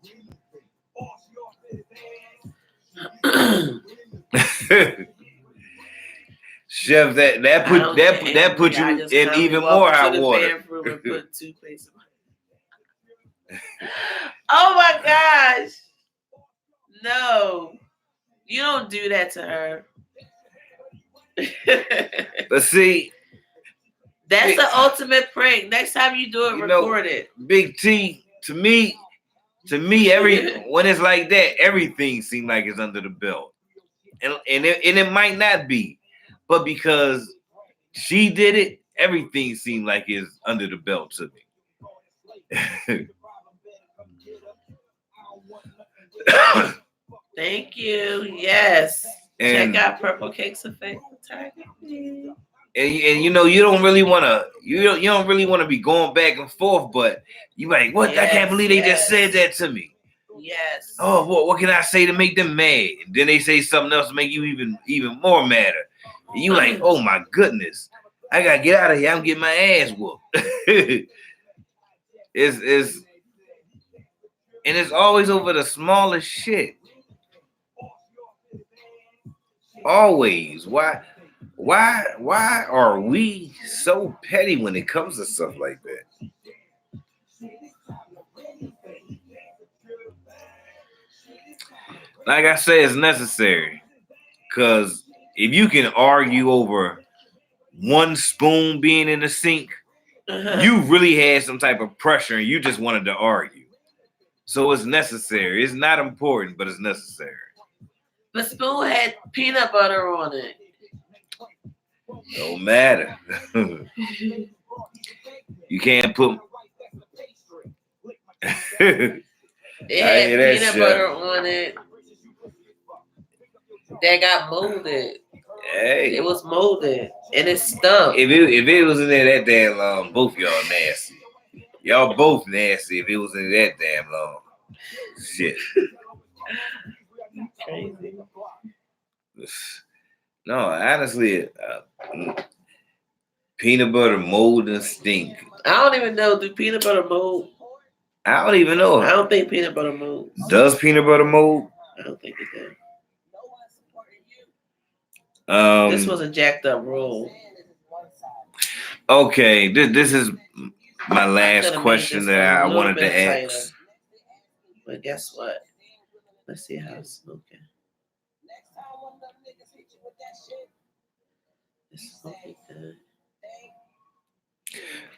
Chef, that put you in even more hot water. Oh my gosh. No. You don't do that to her. But see, that's the ultimate prank. Next time you do it, record it. Big T, to me, when it's like that, everything seems like it's under the belt, and it might not be, but because she did it, everything seemed like it's under the belt to me. Thank you. Yes. And check out Purple Cakes Effect. And you know you don't really want to be going back and forth, but you like what? Yes, I can't believe they just said that to me. Yes. Oh, what can I say to make them mad? And then they say something else to make you even more madder. And you like, oh my goodness, I gotta get out of here. I'm getting my ass whooped. It's always over the smallest shit. Always. Why are we so petty when it comes to stuff like that? Like I said, it's necessary. Because if you can argue over one spoon being in the sink, you really had some type of pressure and you just wanted to argue. So it's necessary. It's not important, but it's necessary. The spoon had peanut butter on it. Don't matter. You can't put. It had peanut butter on it. That got molded. Hey, it was molded and it stunk. If it was in there that damn long, both y'all nasty. Y'all both nasty. If it was in that damn long, shit. Crazy. No, honestly, Peanut butter mold and stink. I don't even know. Do peanut butter mold? I don't even know. I don't think peanut butter mold. Does peanut butter mold? I don't think it does. This Um, was a jacked up rule. okay, this is my last Could've made question this that I one a little wanted to bit tighter. ask. But guess what? Let's see how it's smoking. It's smoking good.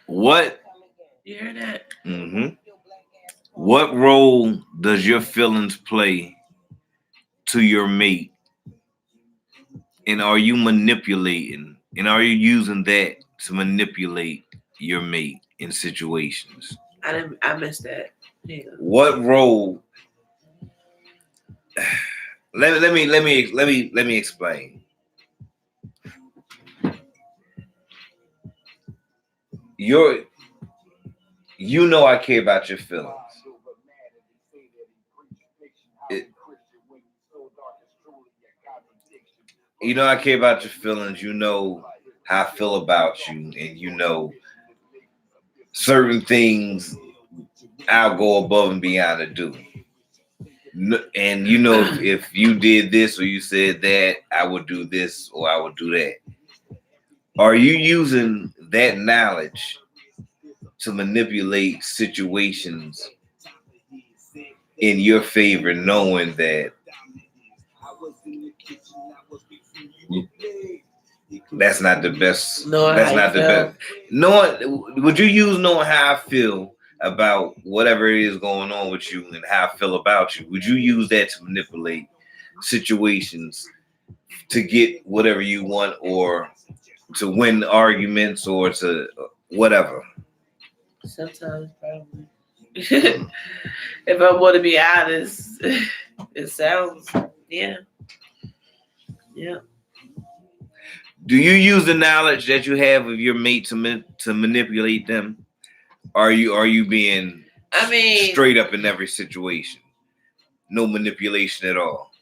What? You heard that? Mm-hmm. What role does your feelings play to your mate? And are you manipulating? And are you using that to manipulate your mate in situations? I missed that. Hang on. What role? Let me explain. You know I care about your feelings. You know I care about your feelings. You know how I feel about you, and you know certain things I'll go above and beyond to do. And you know if you did this or you said that, I would do this or I would do that. Are you using that knowledge to manipulate situations in your favor, knowing that that's not the best? Knowing That's how not you the feel. best. Knowing, would you use knowing how I feel about whatever it is going on with you and how I feel about you? Would you use that to manipulate situations to get whatever you want, or to win arguments, or to whatever? Sometimes, probably. If I want to be honest, it sounds, yeah. Do you use the knowledge that you have of your mate to manipulate them? Are you being straight up in every situation? No manipulation at all.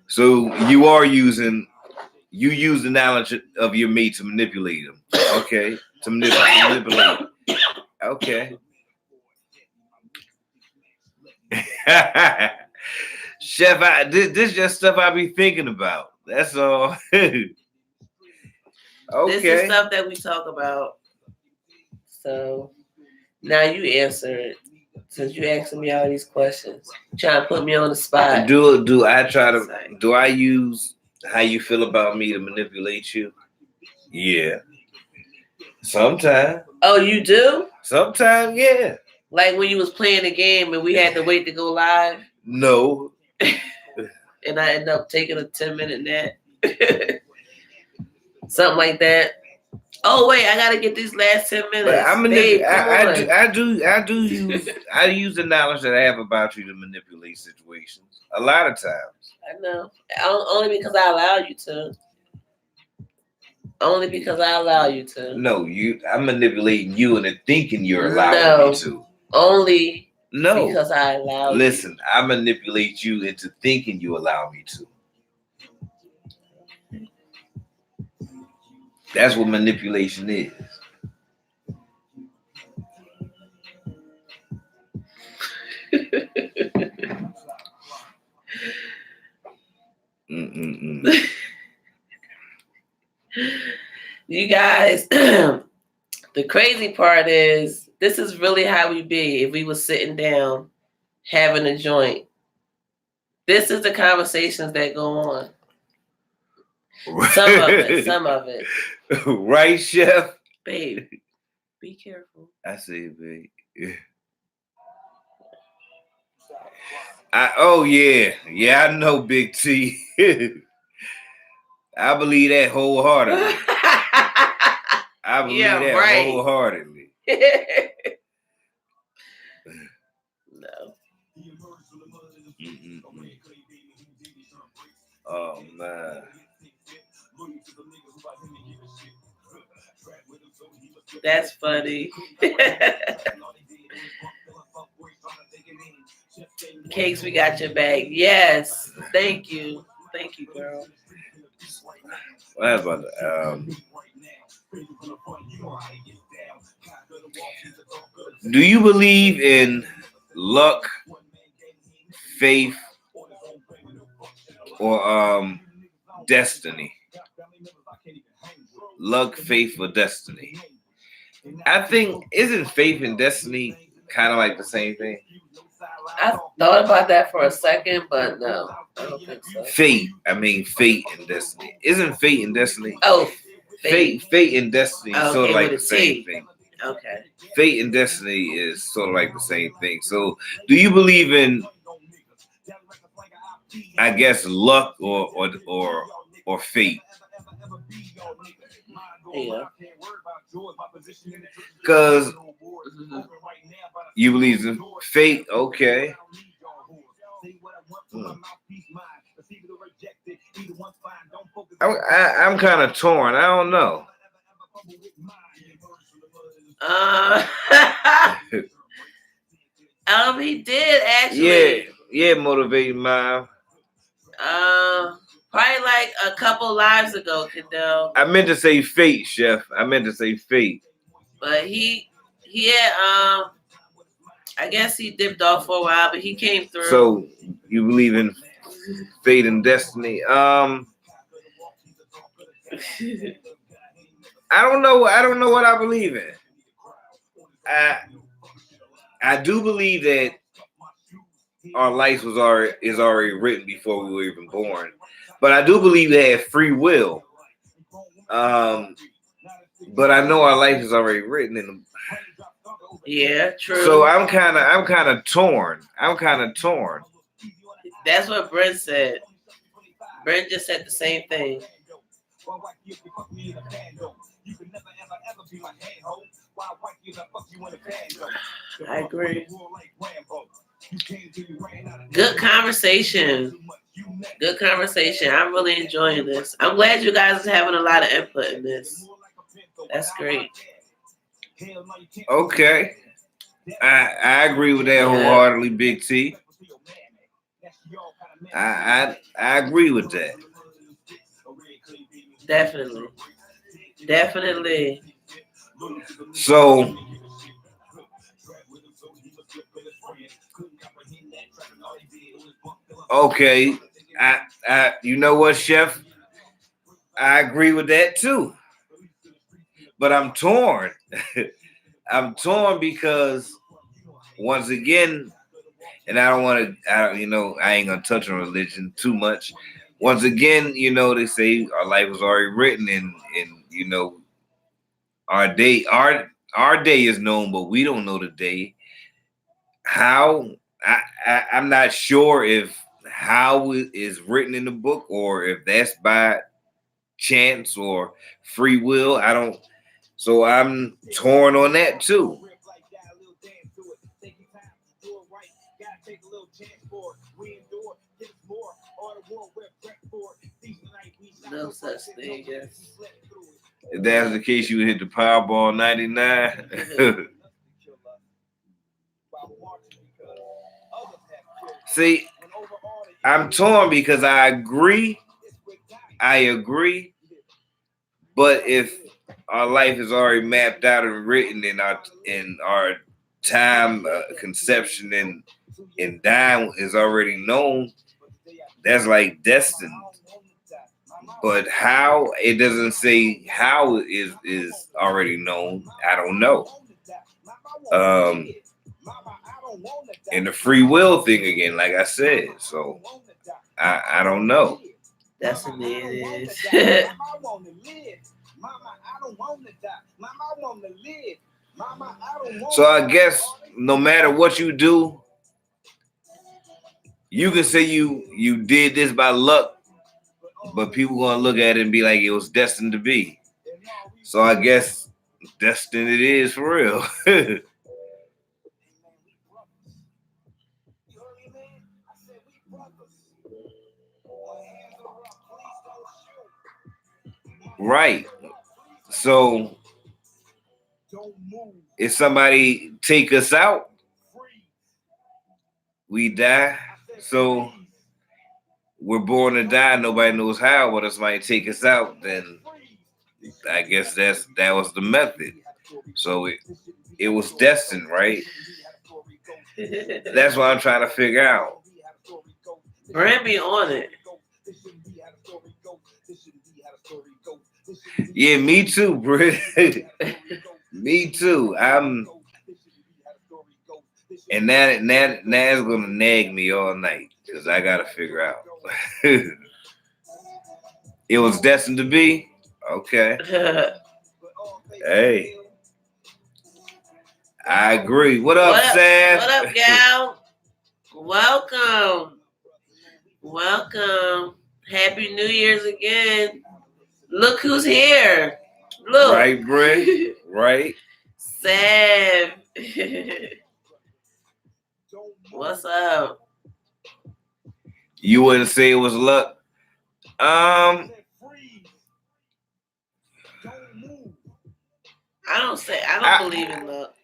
So you use the knowledge of your mate to manipulate them. Okay. To manipulate. Okay. Chef, this just stuff I be thinking about. That's all. Okay. This is stuff that we talk about. So now you answer it. Since you asking me all these questions, trying to put me on the spot. Do I use how you feel about me to manipulate you? Yeah. Sometimes. Oh, you do? Sometimes, yeah. Like when you was playing the game and we had to wait to go live? No. And I ended up taking a 10-minute nap. Something like that. Oh wait, I gotta get these last 10 minutes. I use the knowledge that I have about you to manipulate situations. A lot of times. I know. Only because I allow you to. Only because I allow you to. No, I'm manipulating you into thinking you're allowing me to. Only no. Because I allow you. Listen, I manipulate you into thinking you allow me to. That's what manipulation is. You guys, the crazy part is this is really how we be if we were sitting down having a joint. This is the conversations that go on. Some of it. Right, Chef? Babe, be careful. I see it, babe. Yeah, I know, Big T. I believe that wholeheartedly. Wholeheartedly. No. Oh man. That's funny. Cakes, we got your back. Yes. Thank you. Thank you, girl. what about do you believe in luck, faith, or destiny? Luck, faith, or destiny? I think isn't faith and destiny kind of like the same thing? I thought about that for a second, but no, I don't think so. Fate and destiny. Isn't fate and destiny? Oh, fate. Fate and destiny is sort of like with the a same T. thing. Okay. Fate and destiny is sort of like the same thing. So, do you believe in, I guess, luck or fate? Yeah. Because you believe in fate, okay. I'm kind of torn. I don't know. He did actually. Yeah, motivating mom. Probably like a couple lives ago, Kendall. I meant to say fate, Chef. I meant to say fate. But he had I guess he dipped off for a while, but he came through. So you believe in fate and destiny? I don't know. I don't know what I believe in. I do believe that our life is already written before we were even born. But I do believe they have free will. But I know our life is already written in them. Yeah, true. So I'm kind of torn. That's what Brent said. Brent just said the same thing. I agree. Good conversation. I'm really enjoying this. I'm glad you guys are having a lot of input in this. That's great. Okay. I agree with that wholeheartedly, Big T. I agree with that. Definitely. So okay, I you know what, Chef? I agree with that too. But I'm torn. I'm torn because once again, and I don't want to, I ain't gonna touch on religion too much. Once again, they say our life was already written, and our day is known, but we don't know the day. How? I'm not sure if how it is written in the book or if that's by chance or free will. I don't. So I'm torn on that too. No such thing as. If that's the case, you would hit the Powerball 99. See, I'm torn because I agree, but if our life is already mapped out and written in our time conception and dying is already known, that's like destined. But how, it doesn't say how is already known. I don't know. And the free will thing again, like I said. So I don't know. That's what it is. So I guess no matter what you do, you can say you did this by luck, but people gonna look at it and be like it was destined to be. So I guess destined it is for real. Right. So if somebody take us out, we die. So we're born to die, nobody knows how, but if somebody take us out, then I guess that was the method. So it was destined, right? That's what I'm trying to figure out. Bring me on it. Yeah, me too, Britt. Me too. And now it's gonna nag me all night because I gotta figure out. It was destined to be? Okay. Hey. I agree. What up, Sam? What up, gal? Welcome. Welcome. Happy New Year's again. Look who's here. Look. Right, Britt? Right. Sam. What's up? You wouldn't say it was luck? I don't believe in luck.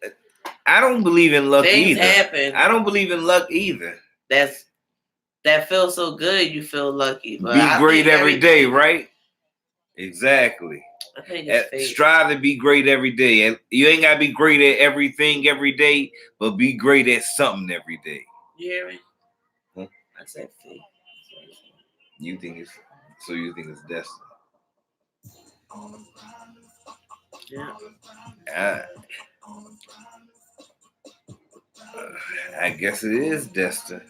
I don't believe in luck Things either. happen. I don't believe in luck either. That feels so good. You feel lucky. But be great every day, right? Exactly. I think it's fake. Strive to be great every day. And you ain't gotta be great at everything every day, but be great at something every day. You hear me? Huh? I said fake. You think it's destiny? Yeah. I guess it is destined.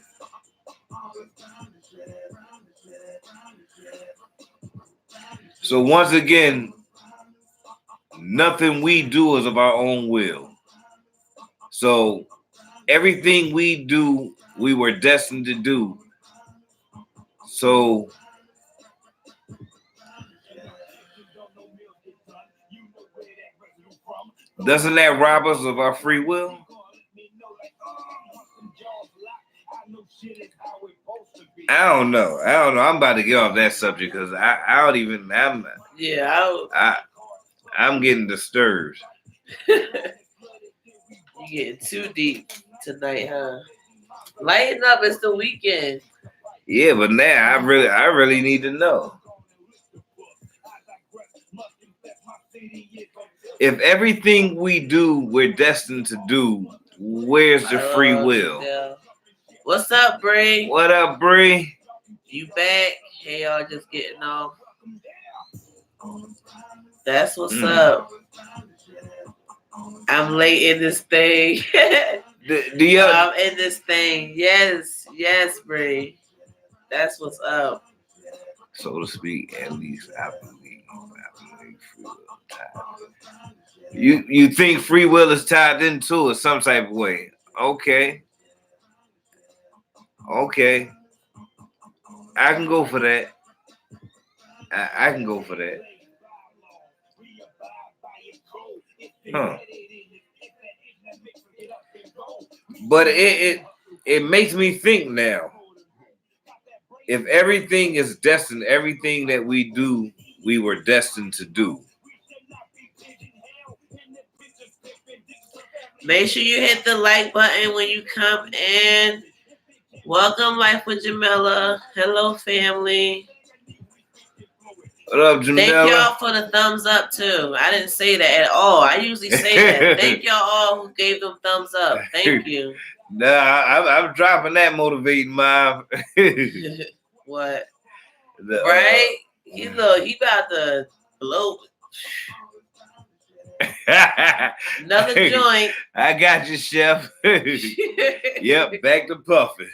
So once again, nothing we do is of our own will. So everything we do, we were destined to do. So doesn't that rob us of our free will? I don't know. I'm about to get off that subject because I'm getting disturbed. You getting too deep tonight, huh? Lighten up, it's the weekend. Yeah, but now I really need to know. If everything we do, we're destined to do, where's the free will? Yeah. What's up, Bree? What up, Bree? You back? Hey, y'all just getting off. That's what's up. I'm late in this thing. I'm in this thing. Yes, Bree. That's what's up. So to speak, at least I believe free will tied. You think free will is tied into it some type of way? Okay. I can go for that. I can go for that. Huh. But it makes me think now. If everything is destined, everything that we do, we were destined to do. Make sure you hit the like button when you come in. Welcome, Life with Jamila. Hello, family. What up, Jamila? Thank y'all for the thumbs up, too. I didn't say that at all. I usually say that. Thank y'all all who gave them thumbs up. Thank you. Nah, I'm dropping that motivating mob. What? Right? He about to blow. Another joint. I got you, chef. Yep, back to puffing.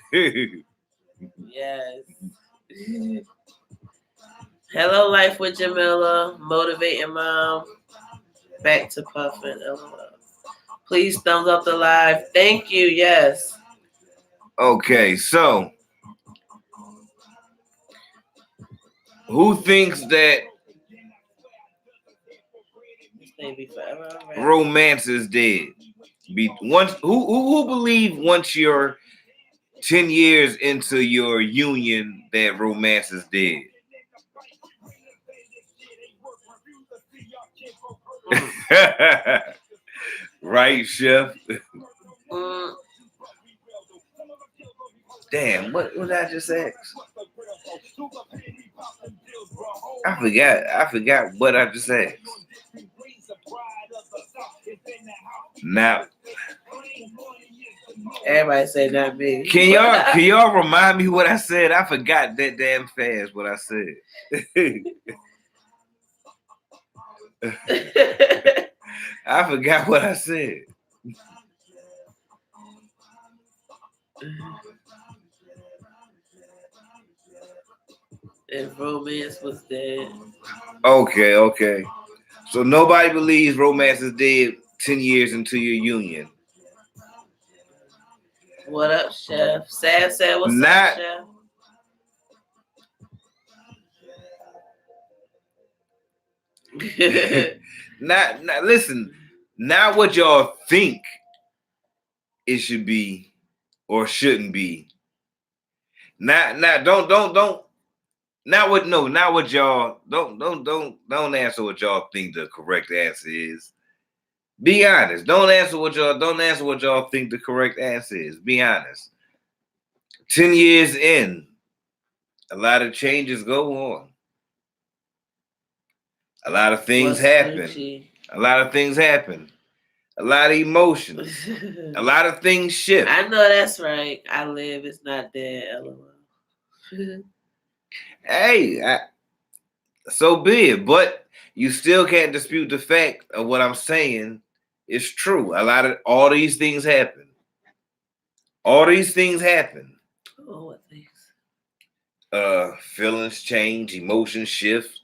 Yes. Hello, Life with Jamila, motivating mom. Back to puffing. Please thumbs up the live. Thank you. Yes. Okay, so who thinks that romance is dead? Who believe once you're 10 years into your union that romance is dead? Right, chef? Damn, what did I just ask? I forgot what I just said. Now, Everybody say not me. can y'all remind me what I said? I forgot that damn fast what I said. I forgot what I said. If romance was dead. Okay. So nobody believes romance is dead 10 years into your union. What up, Chef? Sad, what's Not- up, Chef? not listen, not what y'all think it should be or shouldn't be. Not what y'all don't answer what y'all think the correct answer is. Be honest. Don't answer what y'all think the correct answer is. Be honest. 10 years in, a lot of changes go on. A lot of things happen. A lot of things happen. A lot of emotions. A lot of things shift. I know that's right. I live, it's not dead. LOL. Hey, so be it. But you still can't dispute the fact of what I'm saying is true. All these things happen. All these things happen. Oh, what things? Feelings change, emotions shift.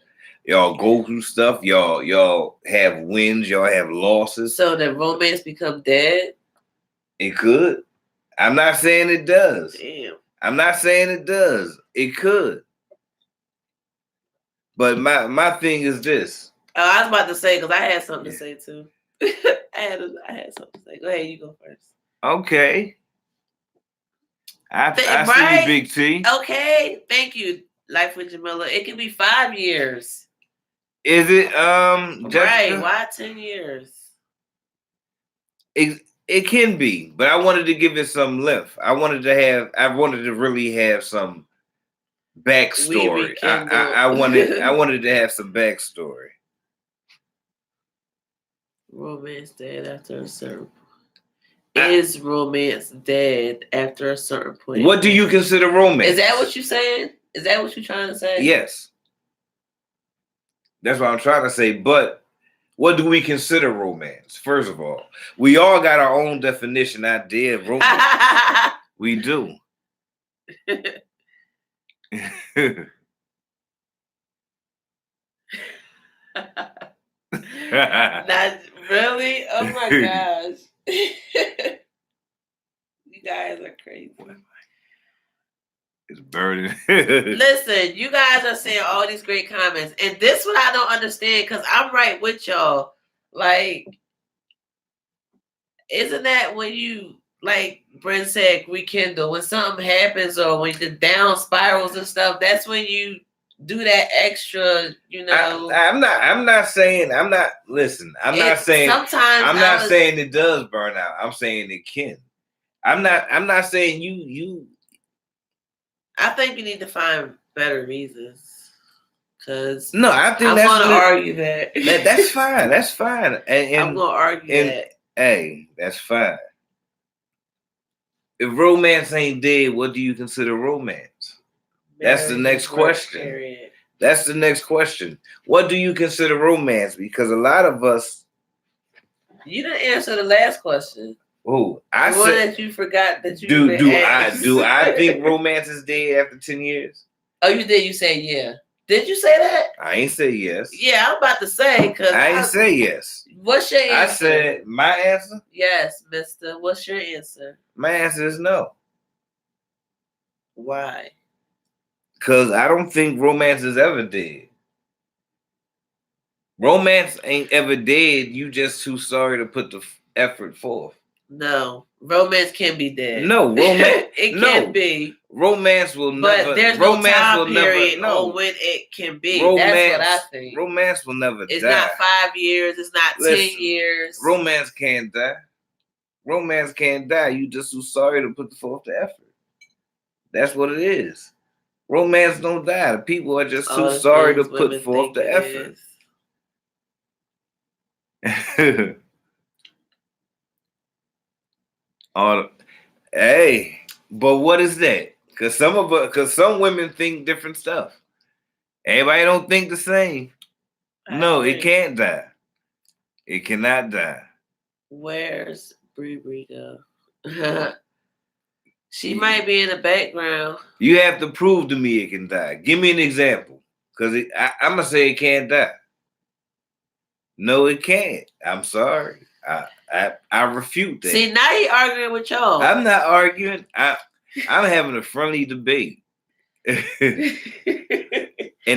Y'all go through stuff. Y'all have wins. Y'all have losses. So that romance become dead? It could. I'm not saying it does. Damn. I'm not saying it does. It could. But my thing is this. Oh, I was about to say, because I had something to say too. I had something to say. Go ahead, you go first. Okay. I see you, Big T. Okay, thank you, Life with Jamila. It can be 5 years. Is it Jessica? Right? Why 10 years? It can be, but I wanted to give it some length. I wanted to really have some backstory. I wanted to have some backstory. Romance dead after a certain point. Is romance dead after a certain point? What do you consider romance? Is that what you're saying? Is that what you're trying to say? Yes. That's what I'm trying to say. But what do we consider romance? First of all, we all got our own definition idea of romance. We do. Not really? Oh my gosh. You guys are crazy. It's burning. Listen, you guys are saying all these great comments, and this one I don't understand because I'm right with y'all. Like, isn't that when you, like Brent said, rekindle, when something happens or when the down spirals and stuff, that's when you do that extra, you know. I'm not saying it does burn out. I'm saying it can. I'm not saying you. I think you need to find better reasons. Cause no, I think I'm gonna argue that. That's fine. That's fine. And I'm gonna argue that. Hey, that's fine. If romance ain't dead, what do you consider romance? That's the next question. Period. That's the next question. What do you consider romance? Because a lot of us. You didn't answer the last question. Oh, I said that you forgot that you do I think romance is dead after 10 years? Oh, you did. You say yeah. Did you say that? I ain't say yes. Yeah, I'm about to say because I ain't say yes. What's your answer? I said my answer. Yes, Mister. What's your answer? My answer is no. Why? Because I don't think romance is ever dead. Romance ain't ever dead. You just too sorry to put the effort forth. No, romance can be dead. No, romance it can be. Romance will never. But there's no time period on when it can be. Romance, that's what I think. Romance will never die. It's not 5 years. It's not 10 years. Romance can't die. Romance can't die. You just too sorry to put forth the effort. That's what it is. Romance don't die. The people are just too All the sorry to things put women forth think the it effort. is. Hey, but what is that? Because some women think different stuff. Everybody don't think the same. No, it can't die. It cannot die. Where's Bree go? She might be in the background. You have to prove to me it can die. Give me an example, because I'm gonna say it can't die. No, it can't. I'm sorry. I refute that. See, now he arguing with y'all. I'm not arguing. I'm having a friendly debate. And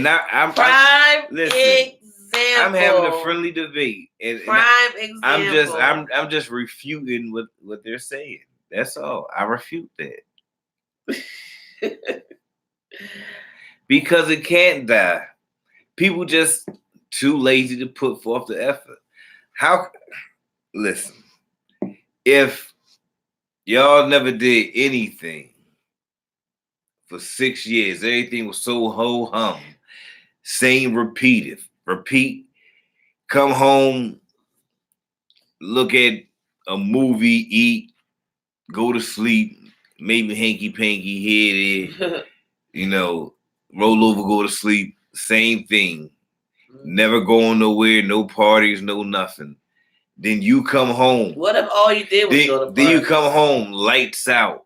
prime listen, example. I'm having a friendly debate. Prime example. I'm just refuting what they're saying. That's all. I refute that. Because it can't die. People just too lazy to put forth the effort. Listen, if y'all never did anything for 6 years, everything was so ho-hum, same repeat, come home, look at a movie, eat, go to sleep, maybe hanky-panky, here, there, roll over, go to sleep, same thing. Never going nowhere, no parties, no nothing. Then you come home. What if all you did was go to parties? Then you come home, lights out.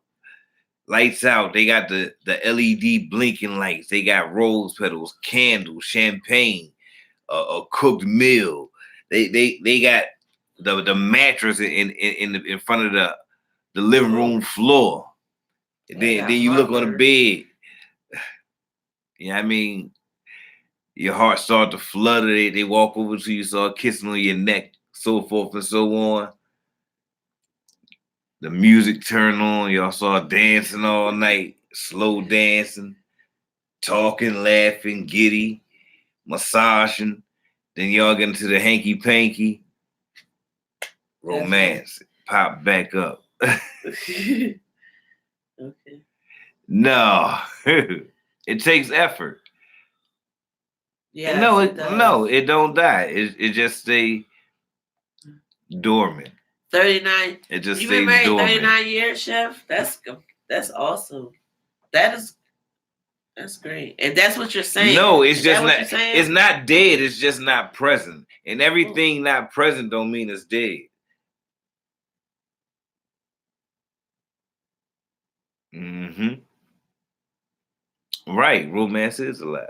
Lights out. They got the LED blinking lights. They got rose petals, candles, champagne, a cooked meal. They got the mattress in front of the living room floor. Then you look on the bed. You know what I mean? Your heart start to flutter. They walk over to you, start kissing on your neck, so forth and so on. The music turned on. Y'all start dancing all night, slow dancing, talking, laughing, giddy, massaging. Then y'all get into the hanky-panky. Romance. Pop back up. Okay. No. It takes effort. Yeah. No, it don't die. It just stay dormant. 39. It just you stays been married dormant. 39 years, Chef? That's awesome. That's great. And that's what you're saying. No, it's just not. It's not dead. It's just not present. And everything not present don't mean it's dead. Mm-hmm. Right. Romance is alive.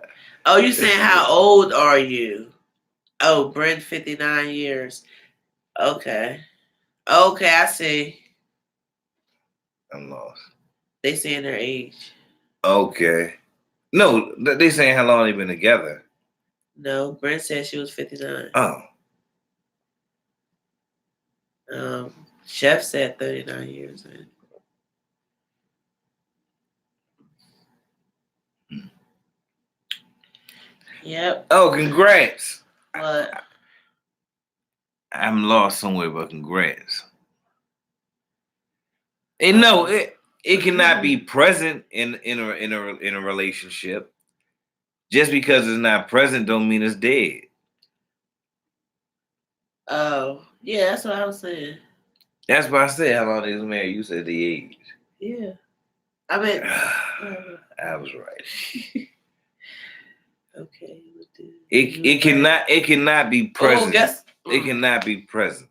Oh, you saying how old are you? Oh, Brent, 59 years. Okay, I see. I'm lost. They saying their age. Okay. No, they saying how long they been together. No, Brent said she was 59. Oh. Chef said 39 years. Yep. Oh, congrats. What? I'm lost somewhere, but congrats. And no, it cannot be present in a relationship. Just because it's not present don't mean it's dead. Oh, yeah, that's what I was saying. That's why I said how long they was married. You said the age. Yeah. I mean, I was right. Okay. It cannot be present. It cannot be present.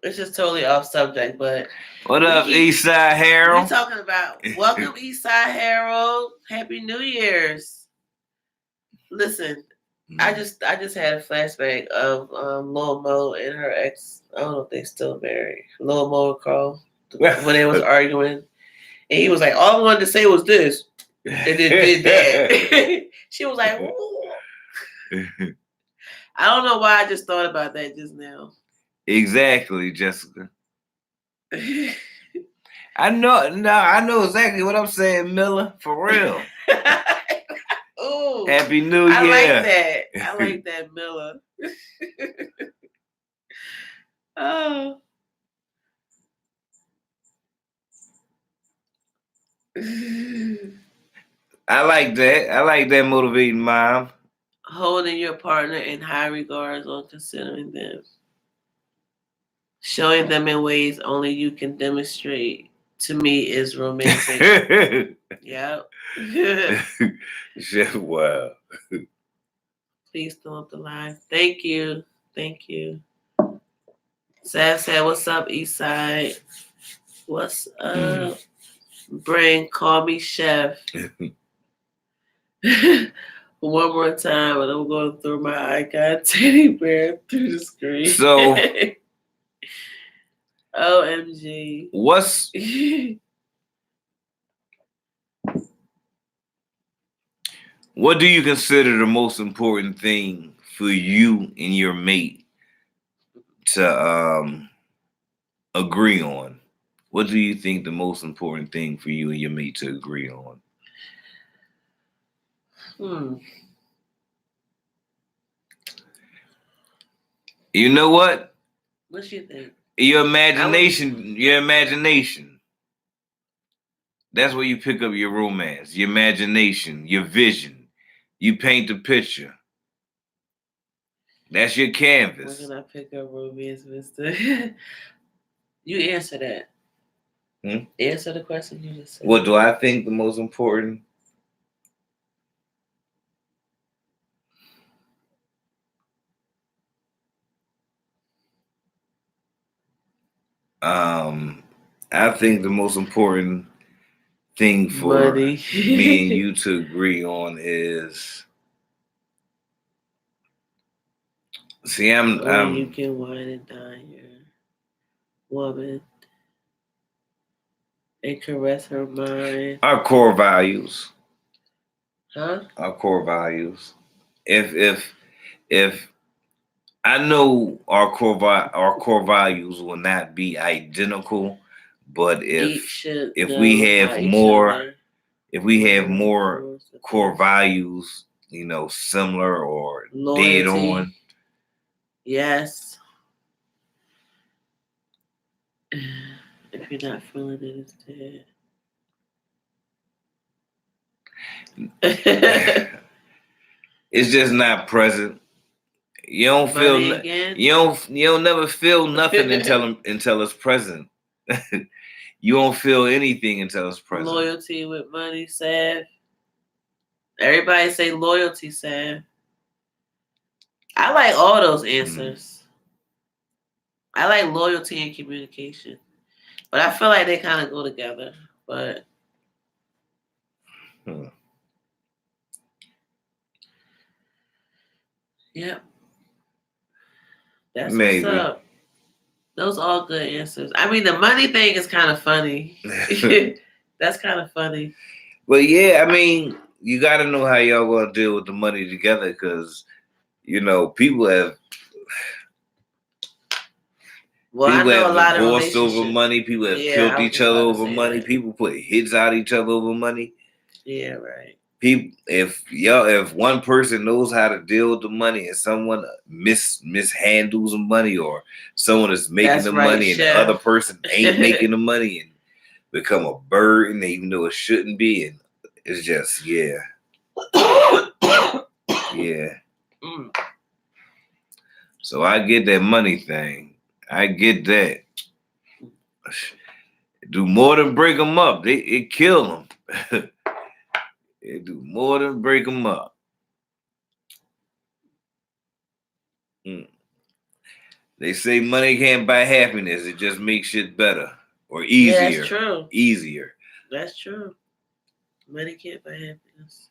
It's just totally off subject, but what up, Eastside Harold? We're talking about welcome Eastside Harold. Happy New Year's. Listen, I just had a flashback of Lil Mo and her ex. I don't know if they still married. Lil Mo and Carl when they was arguing, and he was like, "All I wanted to say was this," and then did that. She was like, "Ooh." I don't know why I just thought about that just now. Exactly, Jessica. I know exactly what I'm saying, Miller. For real. Ooh, Happy New Year. I like that, Miller. Oh. I like that. I like that motivating mom. Holding your partner in high regards or considering them. Showing them in ways only you can demonstrate to me is romantic. Yep. Wow. Please throw up the line. Thank you. Thank you. Sav said, what's up, Eastside? What's up? Brain, call me chef. One more time, and I'm going to throw my icon teddy bear through the screen. So, OMG. What do you consider the most important thing for you and your mate to agree on? What do you think the most important thing for you and your mate to agree on? You know what? What you think? Your imagination. That's where you pick up your romance, your imagination, your vision. You paint the picture. That's your canvas. Where can I pick up romance, mister? You answer that. Answer the question you just said. What do I think the most important? I think the most important thing for Money. me and you to agree on is, see, you can wine and dine your woman and caress her mind. Our core values. Huh? Our core values. If I know our core values will not be identical, but if we have more core values, similar or loyalty. Dead on. Yes. If you're not feeling it, it's dead. It's just not present. You don't feel you don't never feel nothing until it's present. You won't feel anything until it's present. Loyalty with money, Sav. Everybody say loyalty, Sav. I like all those answers. I like loyalty and communication. But I feel like they kind of go together. But yep. That's Maybe. What's up. Those are all good answers. I mean, the money thing is kind of funny. That's kind of funny. But yeah, I mean, you got to know how y'all going to deal with the money together because, people have... Well, people have divorced over money. People have killed each other over money. That. People put hits out each other over money. Yeah, right. People, if one person knows how to deal with the money and someone mishandles the money, or someone is making money and the other person ain't making the money and become a burden even though it shouldn't be, and it's just yeah. So I get that money thing. I get that. Do more than break them up. It kill them. It do more than break them up. They say money can't buy happiness. It just makes shit better or easier. Yeah, that's true. Easier. That's true. Money can't buy happiness.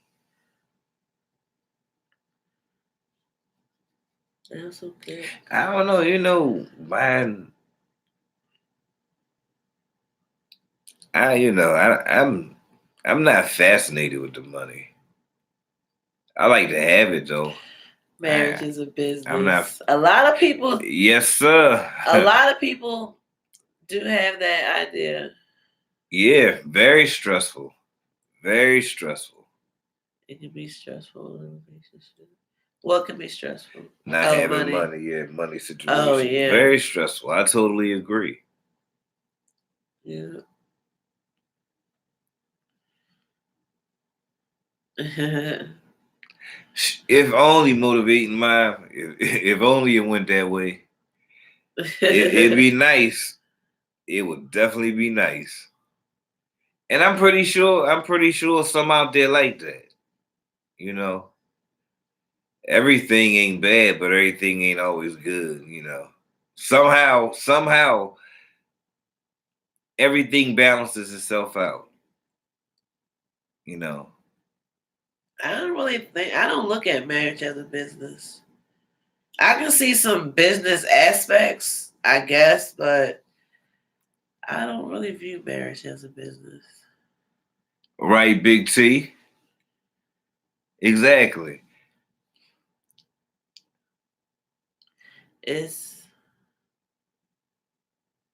That's okay. I don't know. Buying. I'm not fascinated with the money. I like to have it though. Marriage is a business. A lot of people. Yes, sir. A lot of people do have that idea. Yeah, very stressful. Very stressful. It can be stressful in a relationship. What can be stressful? Not having money. Yeah, money situation. Oh, yeah. Very stressful. I totally agree. Yeah. If only motivating mind. If only it went that way. It'd be nice. It would definitely be nice. And I'm pretty sure some out there like that. You know, everything ain't bad, but everything ain't always good. You know, somehow, everything balances itself out. You know, I don't look at marriage as a business. I can see some business aspects, I guess, but I don't really view marriage as a business. right, Big T? Exactly.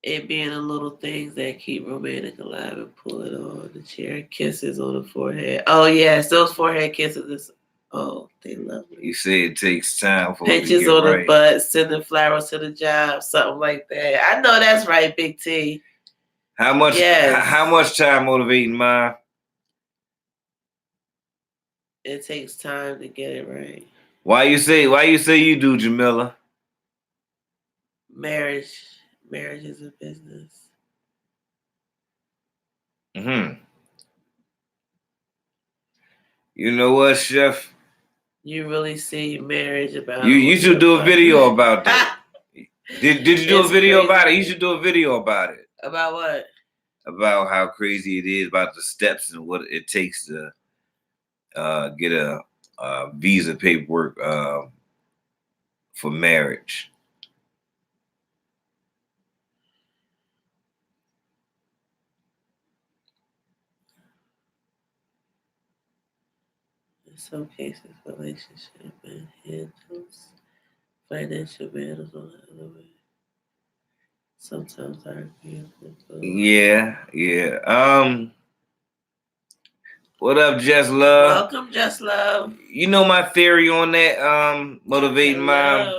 It being the little things that keep romantic alive and pull it on the chair, kisses on the forehead. Oh yes, those forehead kisses. They lovely. You say it takes time for Pinches it to get on right. the butt, sending flowers to the job, something like that. I know that's right, Big T. How much? Yes. How much time motivating mind? It takes time to get it right. Why you say you do, Jamila? Marriage is a business. You know what, Chef? You really see marriage about. You should do a video about that. Did you do a video about it? You should do a video about it. About what? About how crazy it is, about the steps and what it takes to get a visa paperwork for marriage. In some cases, relationship and handles financial matters on the other way. Sometimes I agree with them. Yeah. What up, Just Love? Welcome, Just Love. You know my theory on that, motivating mind.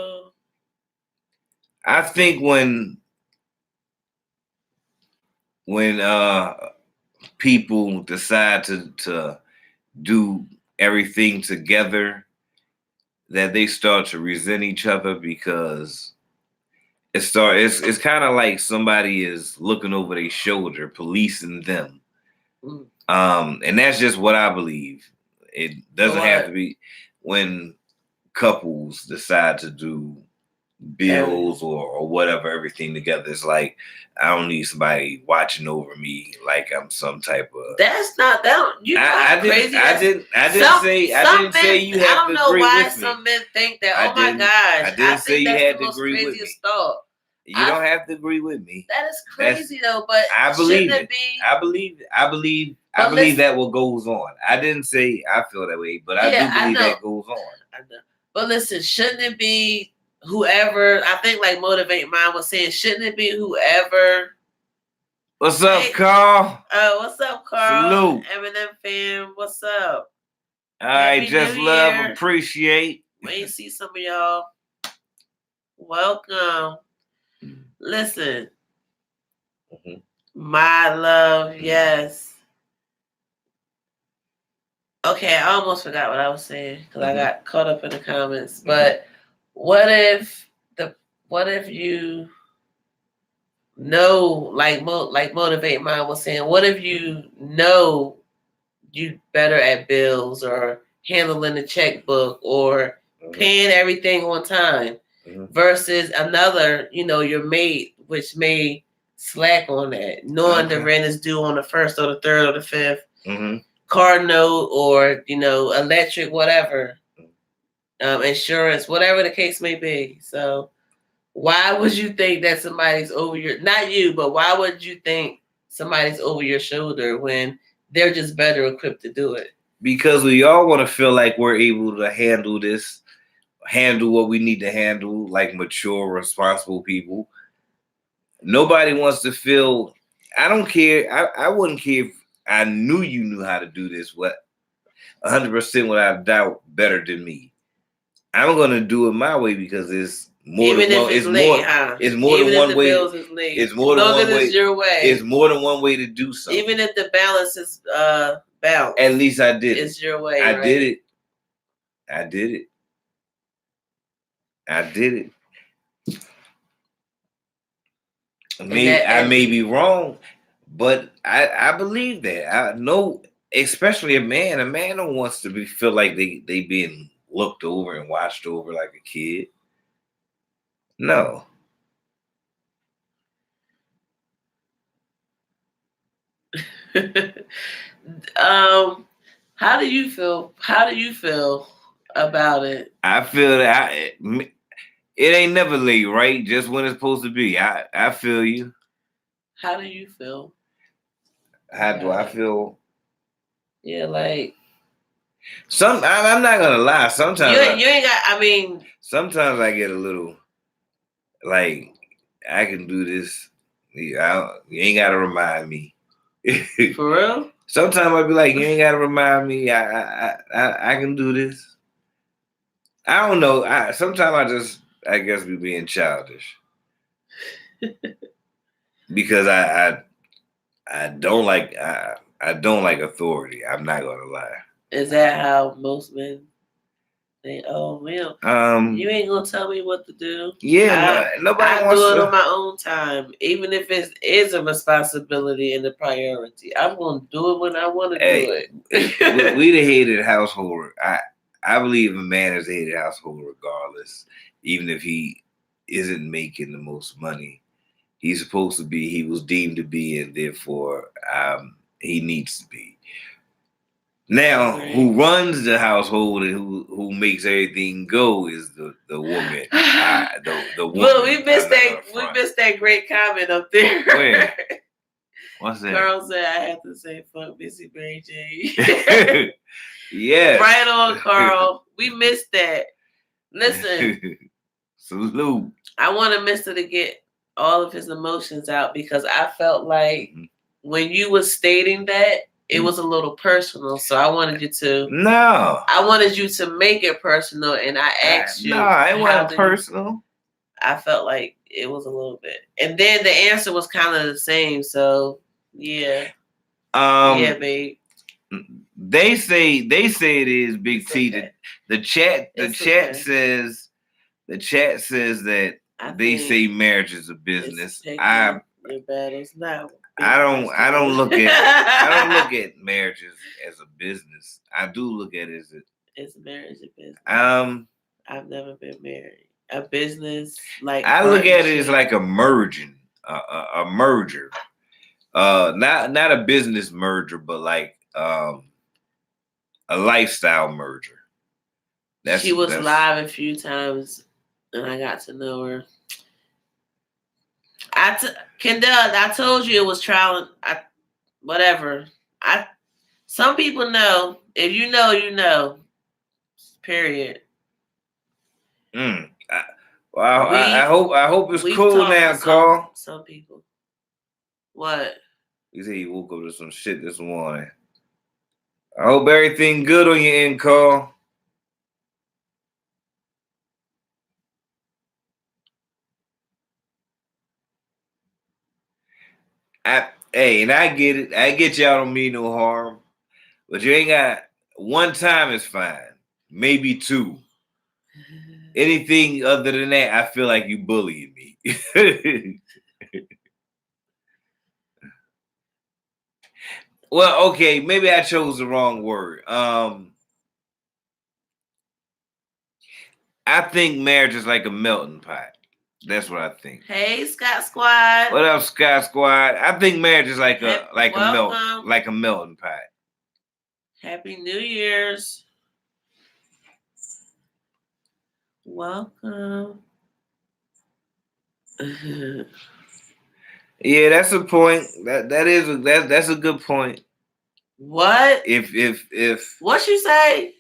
I think when people decide to do everything together, that they start to resent each other because it's kind of like somebody is looking over their shoulder, policing them. And that's just what I believe. It doesn't have to be when couples decide to do bills or whatever, everything together. It's like I don't need somebody watching over me like I'm some type of. That's not that. You crazy. I didn't say you have to agree with me. I don't know why some men think that. Oh my gosh! I didn't say you had to agree with me. You don't have to agree with me. That is crazy though. But I believe it. I believe that what goes on. I didn't say I feel that way, but I do believe that goes on. I know. But listen, shouldn't it be whoever? I think like Motivate Mind was saying, shouldn't it be whoever? What's up, Carl? What's up, Carl? Salute. Eminem fan, what's up? All right, Just Love, appreciate. When you see some of y'all, welcome. Listen, my love, yes. Okay, I almost forgot what I was saying because I got caught up in the comments. But what if you know, like Motivate Mind was saying, what if you know you better at bills or handling the checkbook or paying everything on time versus another, your mate, which may slack on that, knowing the rent is due on the 1st or the 3rd or the 5th, car note or, electric, whatever, insurance, whatever the case may be. So why would you think that somebody's over not you, but why would you think somebody's over your shoulder when they're just better equipped to do it? Because we all want to feel like we're able to handle what we need to handle, like mature, responsible people. Nobody wants to feel, I don't care. I wouldn't care if I knew you knew how to do this, 100% without a doubt better than me. I'm going to do it my way because it's more than one. It's more than one way. It's more than one way. It's more than one way to do something. Even if the balance is bounce. At least I did it. It's your way. I right? did it. I did it. I did it. I may be wrong, but I believe that. I know, especially a man. A man don't wants to feel like they being looked over and watched over like a kid. No. How do you feel? How do you feel about it? I feel that it ain't never late, right? Just when it's supposed to be. I feel you. How do you feel? How do I feel? Yeah, like I'm not gonna lie. Sometimes you ain't got. I mean, sometimes I get a little like I can do this. You ain't gotta remind me. for real. Sometimes I'd be like, you ain't gotta remind me. I can do this. I don't know. Sometimes I guess be being childish because I don't like I don't like authority. I'm not gonna lie. Is that how most men think? Oh, well, you ain't gonna tell me what to do. Yeah, nobody wants do it to. on my own time, even if it is a responsibility and a priority. I'm gonna do it when I want to do it. we the hated household. I believe a man is a hated household regardless, even if he isn't making the most money. He's supposed to be. He was deemed to be, and therefore he needs to be. Now, who runs the household and who makes everything go is the woman. The woman. Well, we missed that great comment up there. Where? What's that? Carl said I had to say fuck Missy Mary J. Yeah. Right on, Carl. We missed that. Listen. Salute. I wanted Mr. to get all of his emotions out because I felt like when you were stating that, it was a little personal. So I wanted you to. No. I wanted you to make it personal, and I asked you. No, it wasn't personal. I felt like it was a little bit, and then the answer was kind of the same. So yeah. Yeah, babe. They say it is Big T. Okay. The chat says that they say marriage is a business. I don't look at marriages as a business. I do look at it as marriage a business. I've never been married. A business like I look at it as like a merging, a merger. Not a business merger, but like a lifestyle merger. She was live a few times, and I got to know her. Kendall, I told you it was trial. Whatever. Some people know. If you know, you know. Period. I hope it's cool now, Carl. Some people. What? You say you woke up to some shit this morning. I hope everything good on your end, Carl. And I get it. I get y'all don't mean no harm. But you ain't got one time is fine. Maybe two. Anything other than that, I feel like you bullying me. Well, okay, maybe I chose the wrong word. I think marriage is like a melting pot. That's what I think. Hey, Scott Squad. What up, Scott Squad? I think marriage is like a melting pot. Happy New Year's. Welcome. Yeah, that's a point. That's a good point. What? If what you say?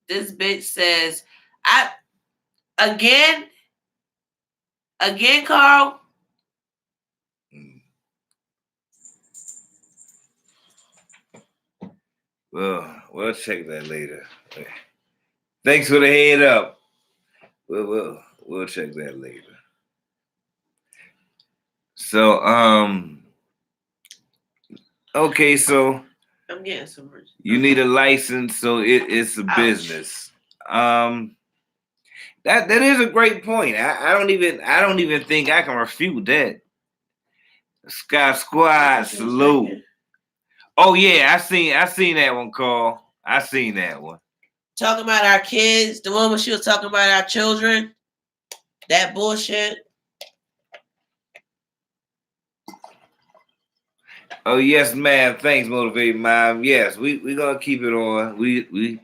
This bitch says, again, Carl. Well, we'll check that later. Thanks for the head up. We'll check that later. So okay, so I'm getting some. You need a license, so it's a Ouch. business. That is a great point. I don't even think I can refute that. Sky Squad salute. Oh yeah, I seen that one, Carl. I seen that one. Talking about our kids, the one when she was talking about our children, that bullshit. Oh yes, ma'am. Thanks, Motivated Mom. Yes, we gonna keep it on. We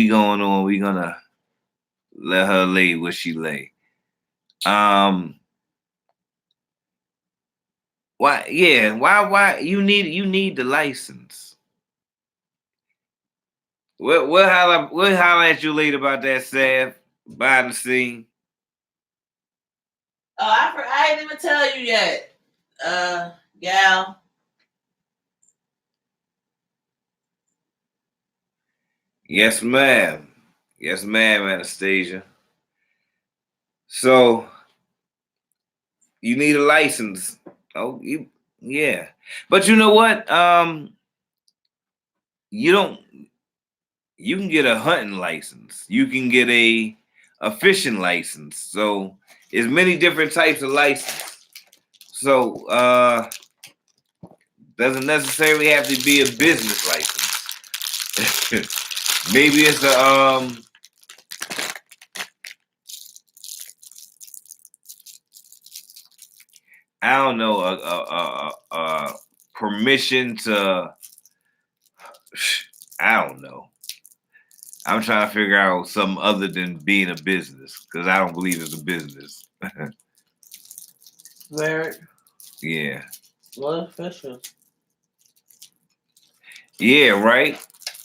going on. We gonna let her lay what she lay. Why? Yeah. Why? You need the license. We'll holler at you later about that, Sav. Behind the scene. Oh, I didn't even tell you yet, gal. Yes, ma'am. Yes, ma'am, Anastasia. So you need a license. Oh, yeah. But you know what? You can get a hunting license. You can get a fishing license. So there's many different types of license. So doesn't necessarily have to be a business license. Maybe it's a I don't know, a permission to, I don't know. I'm trying to figure out something other than being a business because I don't believe it's a business. Where? Yeah. What fishing? Yeah, right.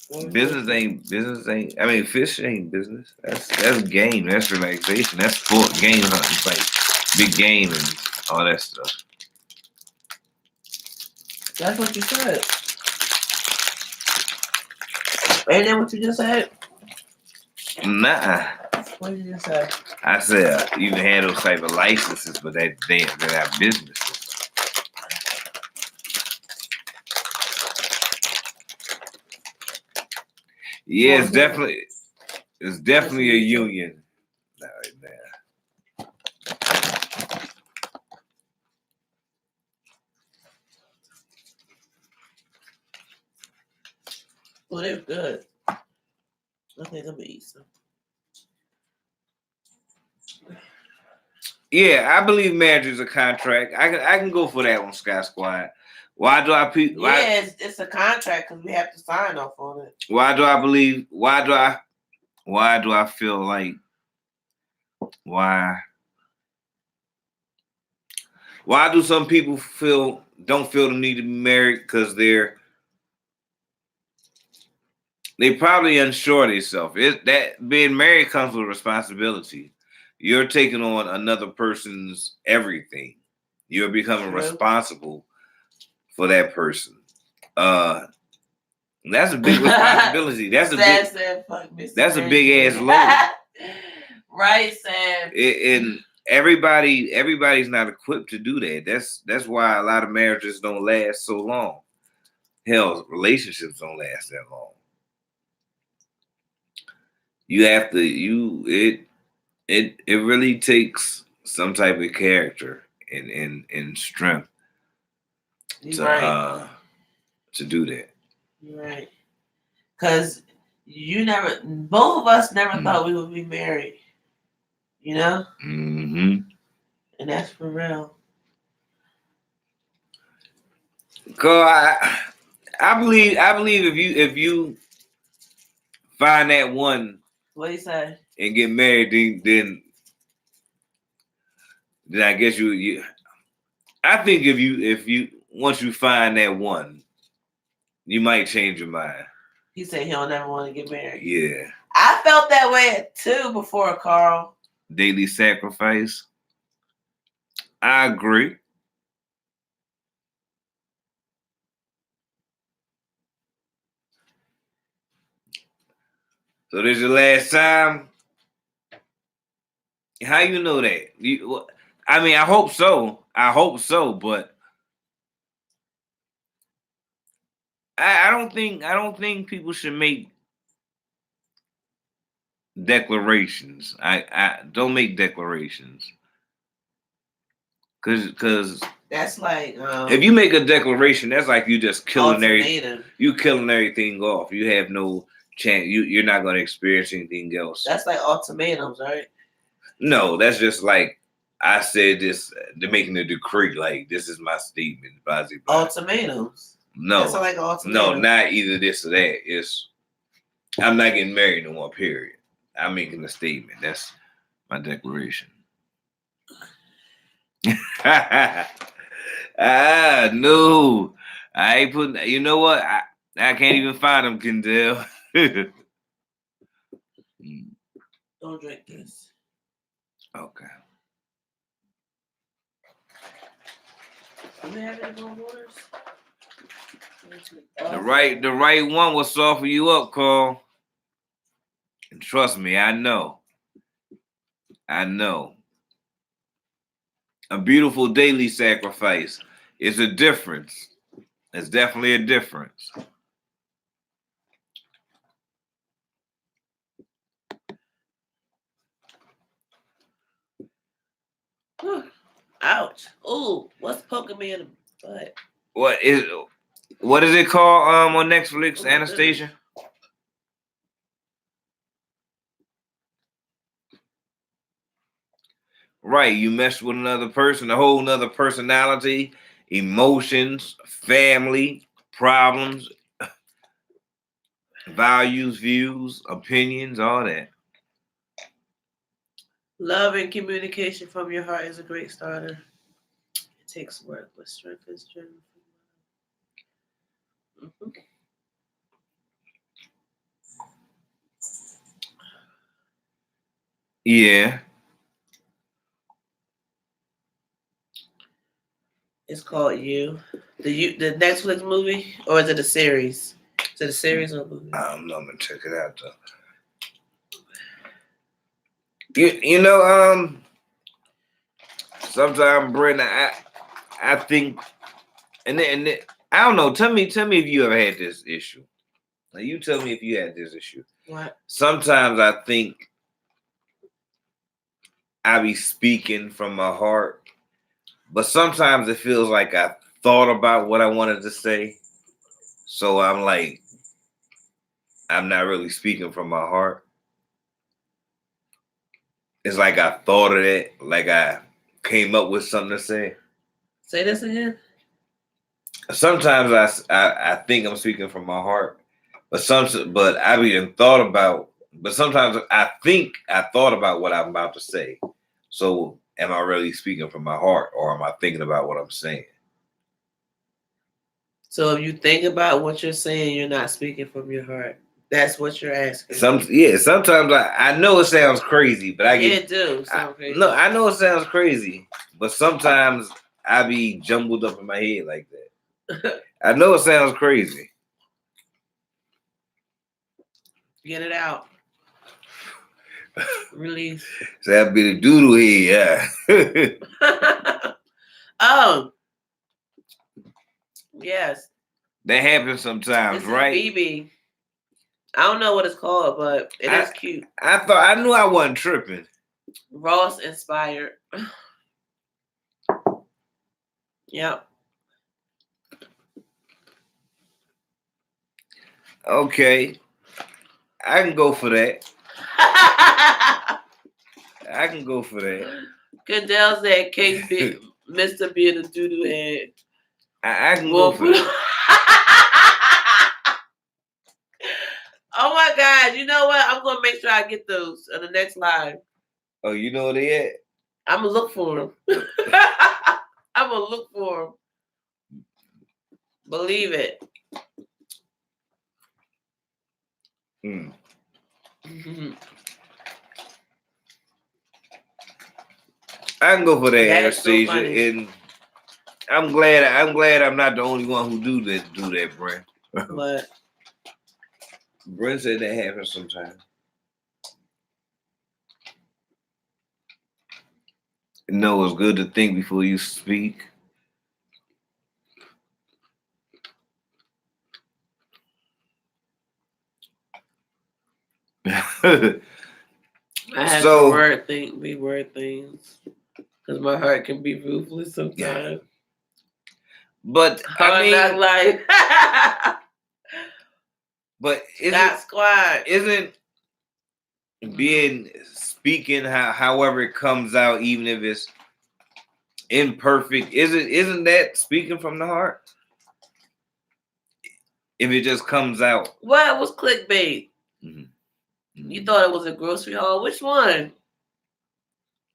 What Business ain't. I mean, fish ain't business. That's game. That's relaxation. That's sport. Game hunting. It's like big game and all that stuff. That's what you said. Ain't that what you just said? Nah. What did you just say? I said you can have those type of licenses, but they're not businesses. Yeah, it's definitely a union. Right there. Well, they're good. I think I'm gonna eat some. Yeah, I believe marriage is a contract. I can go for that one, Sky Squad. Why do I? Yeah, it's a contract because we have to sign off on it. Why do I believe? Why do I feel like? Why do some people don't feel the need to be married because they probably unsure themselves. That being married comes with responsibility. You're taking on another person's everything. You're becoming responsible for that person. That's a big responsibility. That's a big ass load. Right, Sam. And everybody's not equipped to do that. That's why a lot of marriages don't last so long. Hell, relationships don't last that long. You have to it really takes some type of character and strength to do that. You're right. Because both of us never thought we would be married. You know? Mm-hmm. And that's for real. Cause I believe if you find that one, what do you say, and get married, then I guess you. I think if you once you find that one, you might change your mind. He said he'll never want to get married. Yeah, I felt that way too before, Carl. Daily sacrifice. I agree. So this is your last time? How you know that? I mean, I hope so. But I don't think people should make declarations. I don't make declarations. Cause That's like if you make a declaration, that's like you just killing ultimatum. you killing everything off. You have no chance. You're not gonna experience anything else. That's like ultimatums, right? No, that's just like I said this. They're making a decree. Like this is my statement. Blah, blah, blah. Ultimatums. No, That's like an no, ultimatum. not either this or that. It's I'm not getting married no more. Period. I'm making a statement. That's my declaration. No, I ain't putting. You know what? I can't even find them, Kendall. Don't drink this. Okay. Do we have any more waters? The right one will soften you up, Carl. And trust me, I know. I know. A beautiful daily sacrifice is a difference. It's definitely a difference. Ouch. Ooh, what's poking me in the butt? What is it called on Netflix, Oh, Anastasia? Right, you mess with another person, a whole nother personality, emotions, family, problems, values, views, opinions, all that. Love and communication from your heart is a great starter. It takes work, but strength is driven from love. Mm-hmm. Yeah. It's called You. The Netflix movie, or is it a series? Is it a series or a movie? I don't know. I'm gonna check it out though. You know, sometimes Brenda, I think, and I don't know. Tell me if you ever had this issue. Now you tell me if you had this issue. What? Sometimes I think I be speaking from my heart, but sometimes it feels like I thought about what I wanted to say, so I'm like, I'm not really speaking from my heart. It's like I thought of it, like I came up with something to say. Say this again. Sometimes I think I'm speaking from my heart, but I've even thought about. But sometimes I think I thought about what I'm about to say. So am I really speaking from my heart, or am I thinking about what I'm saying? So if you think about what you're saying, you're not speaking from your heart. That's what you're asking. Sometimes I know it sounds crazy, but it do sound crazy. No, I know it sounds crazy, but sometimes I be jumbled up in my head like that. I know it sounds crazy. Get it out. Release. So that'd be the doodle head, yeah. Oh. Yes. That happens sometimes, this right? Is BB. I don't know what it's called, but it is cute. I knew I wasn't tripping. Ross inspired. Yep. Okay. I can go for that. I can go for that. Goodell said Cake Mr. being a doodoo head. I can go for that. Oh my God. You know what? I'm going to make sure I get those on the next live. Oh, you know where they at? I'm going to look for them. I'm going to look for them. Believe it. I can go for that, Anastasia, so and I'm glad I'm not the only one who do that, Brent. What? Brent said that happens sometimes. No, it's good to think before you speak. I have So- to be word things. Because my heart can be ruthless sometimes. But Hard knock life. but Scott Squad. isn't speaking however it comes out, even if it's imperfect, isn't that speaking from the heart? If it just comes out. What was clickbait? Mhm. You thought it was a grocery haul? Which one?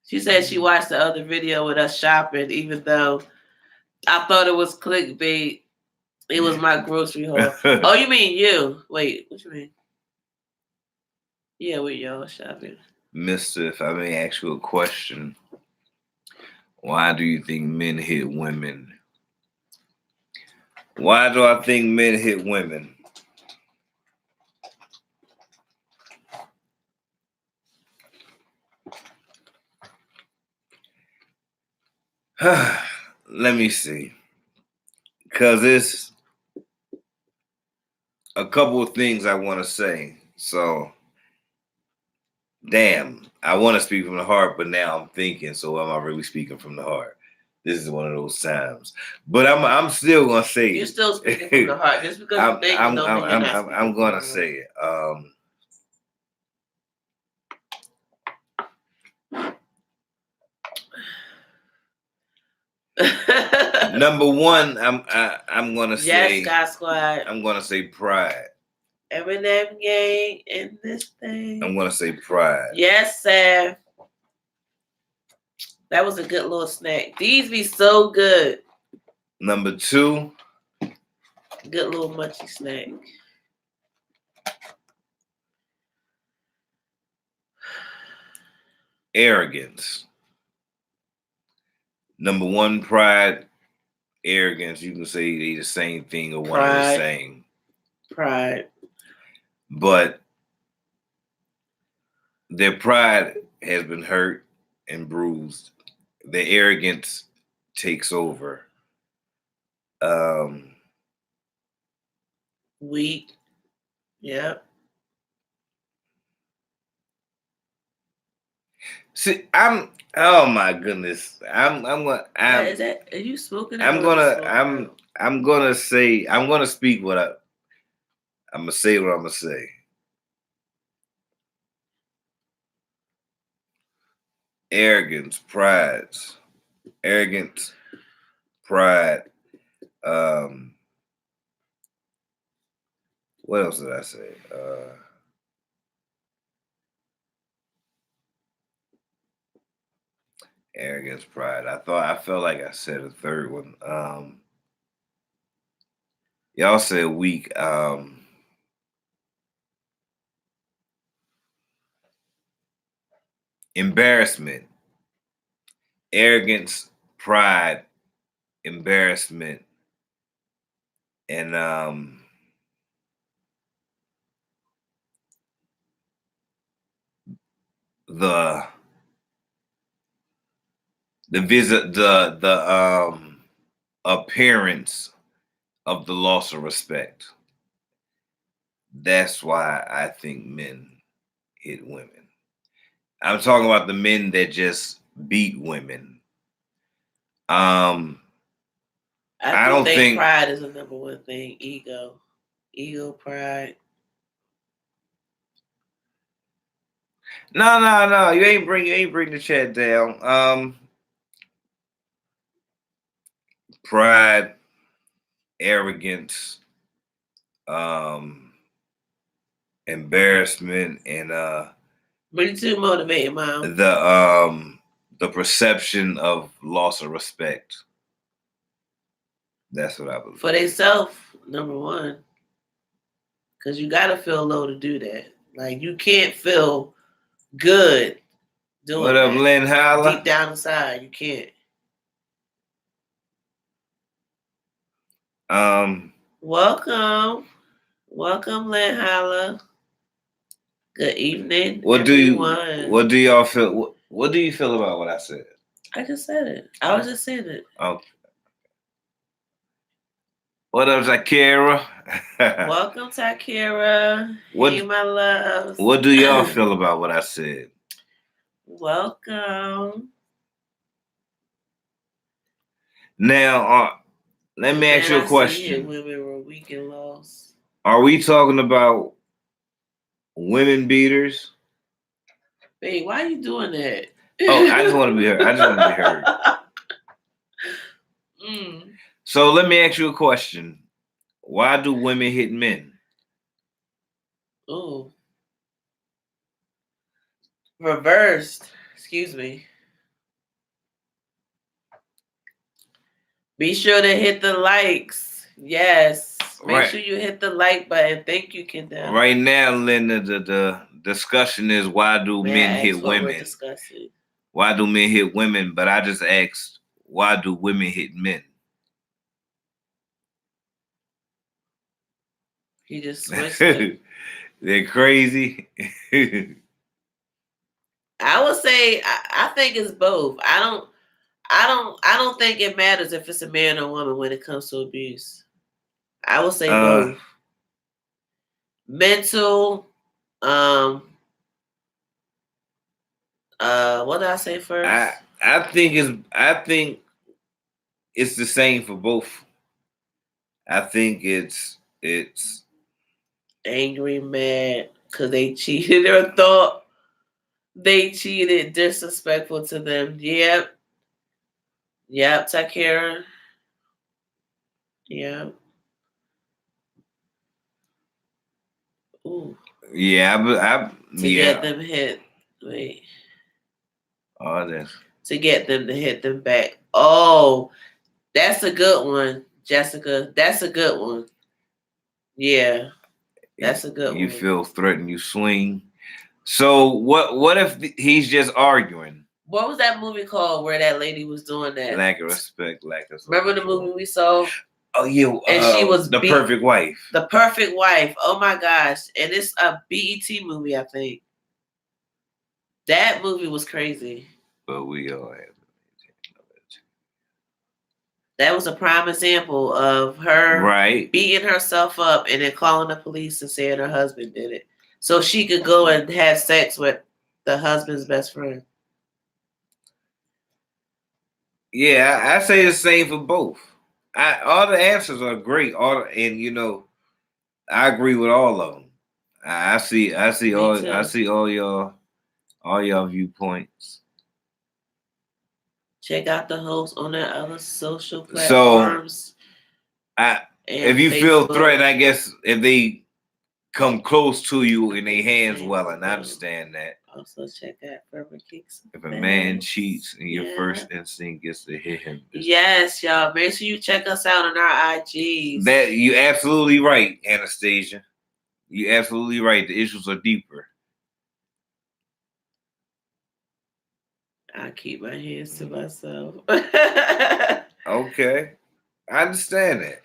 She said she watched the other video with us shopping, even though I thought it was clickbait. It was my grocery haul. Oh, you mean you? Wait, what you mean? Yeah, we y'all shopping. Mister, if I may ask you a question, why do you think men hit women? Why do I think men hit women? Let me see. Because it's a couple of things I want to say. So, damn, I want to speak from the heart, but now I'm thinking, so am I really speaking from the heart? This is one of those times. But I'm still going to say You're it. still speaking from the heart. Just because you think it don't mean you're not speaking I'm going to from say it. the heart. Number one, I'm gonna say Scott Squad. I'm gonna say pride. Eminem gang in this thing. I'm gonna say pride. Yes, Sam. That was a good little snack. These be so good. Number two, Good little munchy snack. arrogance. Number one, pride, arrogance. You can say they the same thing or one of the Pride. same. Pride. But their pride has been hurt and bruised. Their arrogance takes over. Weak. Yep. See, oh my goodness. Are you smoking? I'm gonna speak what I'm gonna say what I'm gonna say. Arrogance, pride. What else did I say? Arrogance, pride. I felt like I said a third one. Y'all said weak. Embarrassment, arrogance, pride, embarrassment, and the appearance of the loss of respect. That's why I think men hit women. I'm talking about the men that just beat women. I don't think pride is the number one thing. Ego, pride. No. You ain't bring the chat down. Pride, arrogance, embarrassment, and Really too motivated, Mom. the perception of loss of respect. That's what I believe. For themselves, number one. Because you got to feel low to do that. Like, you can't feel good doing What up, that. Lynn Holla? Deep down inside, you can't. Welcome, Lynn Holla. Good evening, What everyone. do y'all feel? What do you feel about what I said? I just said it. I was just saying it. Okay. What up, Zakira? Welcome, Takira. What- Hey, my loves. What do y'all feel about what I said? Welcome. Now, let me ask you a question. Women were weak and lost. Are we talking about women beaters? Hey, why are you doing that? Oh, I just want to be heard. I just want to be heard. So let me ask you a question. Why do women hit men? Ooh. Reversed. Excuse me. Be sure to hit the likes. Yes. Make Right. sure you hit the like button. Thank you, Kendall. Right now, Linda, the discussion is why do men hit women? Why do men hit women? But I just asked, why do women hit men? He just switched it. They're crazy. I would say I think it's both. I don't think it matters if it's a man or woman when it comes to abuse. I would say both. Mental, what did I say first? I think it's the same for both. I think it's angry, mad, because they cheated or thought they cheated, disrespectful to them. Yep, Takira. Yep. Ooh. Yeah, to get them hit. Wait. Oh, this. To get them to hit them back. Oh, that's a good one, Jessica. That's a good one. Yeah, that's a good one. You feel threatened, you swing. So what if he's just arguing? What was that movie called where that lady was doing that? Lack of respect, lack of. Remember the movie we saw? Oh yeah, and she was The Perfect Wife. The Perfect Wife. Oh my gosh! And it's a BET movie, I think. That movie was crazy. But we all have. That was a prime example of her beating herself up and then calling the police and saying her husband did it, so she could go and have sex with the husband's best friend. Yeah, I say the same for both. All the answers are great. I agree with all of them. I see all y'all viewpoints. Check out the hosts on their other social platforms. So, if you feel threatened, I guess if they come close to you and they hands welling, I understand that. Also check out Furman Kicks. If a man cheats and your first instinct is to hit him. Yes, y'all. Make sure you check us out on our IGs. That you absolutely right, Anastasia. You absolutely right. The issues are deeper. I keep my hands to myself. Okay. I understand that.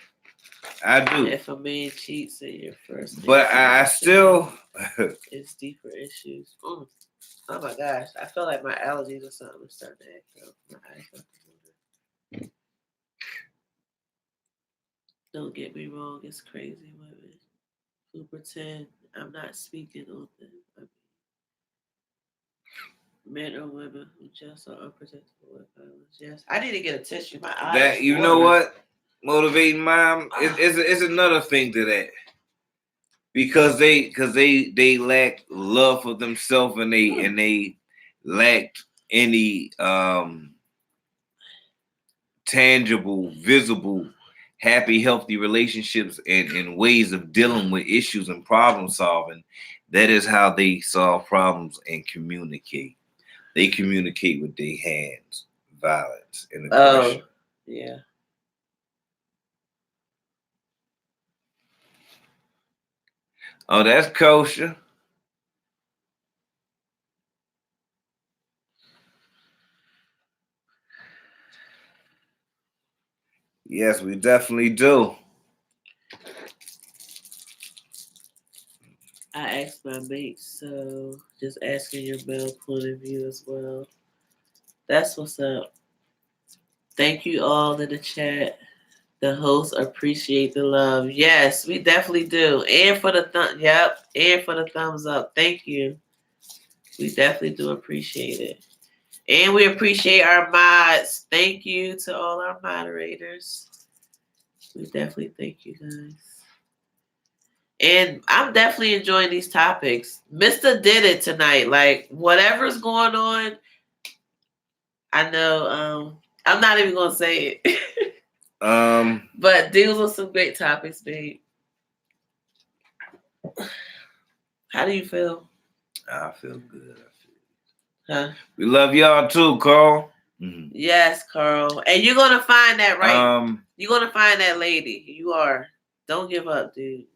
I do. If a man cheats in your first, but I still it's deeper issues. Oh my gosh. I feel like my allergies or something is starting to act up. My eyes are Don't get me wrong, it's crazy women who pretend I'm not speaking on them. Men or women who just are unprotected with violence. Yes, I need to get a tissue. My eyes. That you know what, motivating mom is another thing to that, because they lack love for themselves and they lacked any tangible, visible, happy, healthy relationships and ways of dealing with issues and problem solving. That is how they solve problems and communicate. They communicate with their hands, violence, and aggression. Oh, yeah. Oh, that's kosher. Yes, we definitely do. I asked my mates, so just asking your male point of view as well. That's what's up. Thank you all in the chat. The hosts appreciate the love. Yes, we definitely do. And for the and for the thumbs up. Thank you. We definitely do appreciate it. And we appreciate our mods. Thank you to all our moderators. We definitely thank you guys. And I'm definitely enjoying these topics. Mr. did it tonight. Like, whatever's going on, I know, I'm not even going to say it. But these were some great topics, babe. How do you feel? I feel good. Huh? We love y'all too, Carl. Mm-hmm. Yes, Carl. And you're going to find that, right? You're going to find that lady. You are. Don't give up, dude.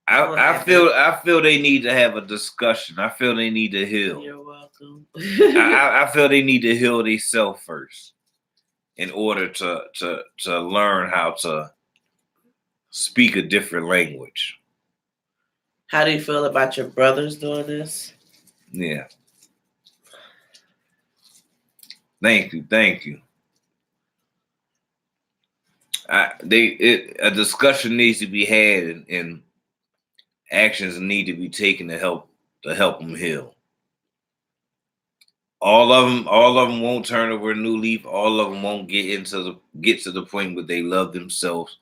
I feel they need to have a discussion. I feel they need to heal. You're welcome. I feel they need to heal themselves first in order to learn how to speak a different language. How do you feel about your brothers doing this? Yeah. Thank you. A discussion needs to be had, and actions need to be taken to help them heal. All of them won't turn over a new leaf. All of them won't get to the point where they love themselves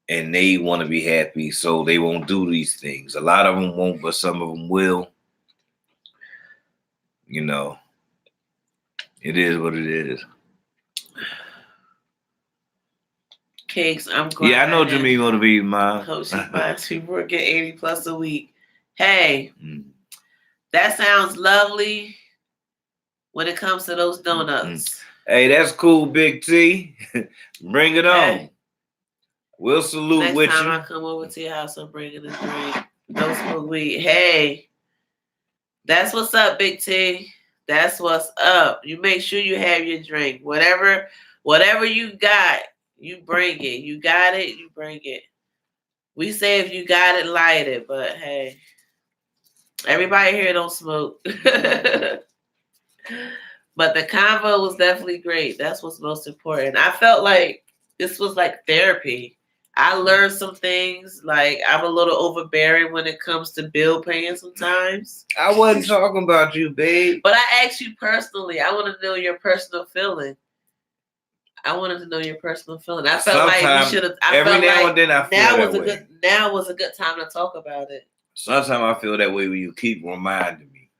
and they want to be happy, so they won't do these things. A lot of them won't, but some of them will. You know, it is what it is. Cakes, I'm glad. Yeah, I know Jimmy motivated mine. Hope she buys. She working 80 plus a week. Hey, that sounds lovely when it comes to those donuts. Hey, that's cool, Big T. Bring it on. We'll salute with you. Next time I come over to your house, I'm bringing a drink. Don't smoke weed. Hey, that's what's up, Big T. That's what's up. You make sure you have your drink. Whatever you got, you bring it. You got it, you bring it. We say if you got it, light it. But hey, everybody here don't smoke. But the convo was definitely great. That's what's most important. I felt like this was like therapy. I learned some things. Like, I'm a little overbearing when it comes to bill paying sometimes. I wasn't talking about you, babe. But I asked you personally. I want to know your personal feeling. I wanted to know your personal feeling. I felt like we should have. Every now and then I feel that way. Now was a good time to talk about it. Sometimes I feel that way when you keep reminding me.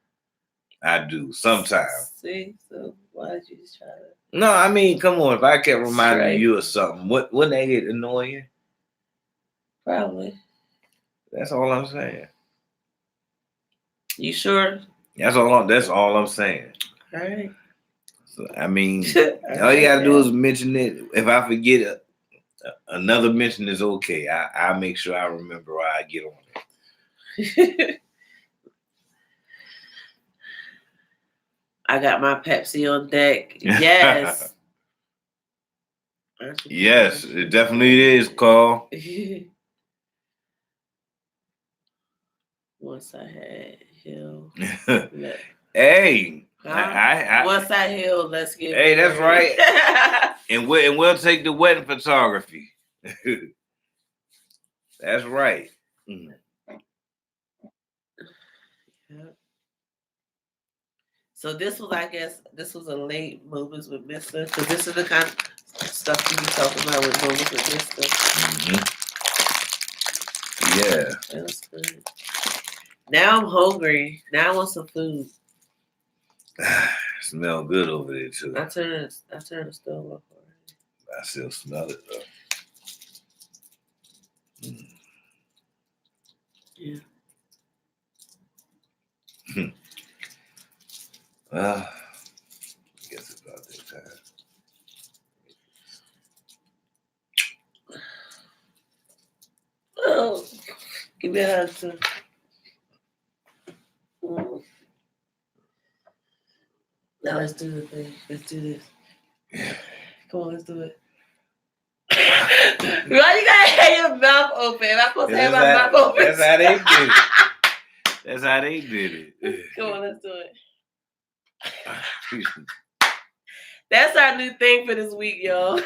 I do sometimes. See, so why did you just try to? No, I mean, come on. If I kept reminding you of something, wouldn't that get annoying? Probably. That's all I'm saying. You sure? That's all I'm saying. All right. So, I mean, all you gotta do is mention it. If I forget another mention is okay. I make sure I remember why I get on it. I got my Pepsi on deck. Yes. Yes, it definitely is, Carl. Once I had Hill. Hey. Once I heal, let's get. Hey, that's right. and we'll take the wedding photography. That's right. Yep. So this was, I guess, a late Moments with Mr. Because this is the kind of stuff you be talking about with Moments with Mr. Yeah. That's good. Now I'm hungry. Now I want some food. Smell good over there too. I turned the stove off already. I still smell it though. Yeah. Well, I guess it's about that time. Oh, give me a hug too. Now let's do the thing. Let's do this. Come on, let's do it. Why you gotta have your mouth open? Am I supposed to have my mouth open? That's how they did it. That's how they did it. Come on, let's do it. That's our new thing for this week, y'all.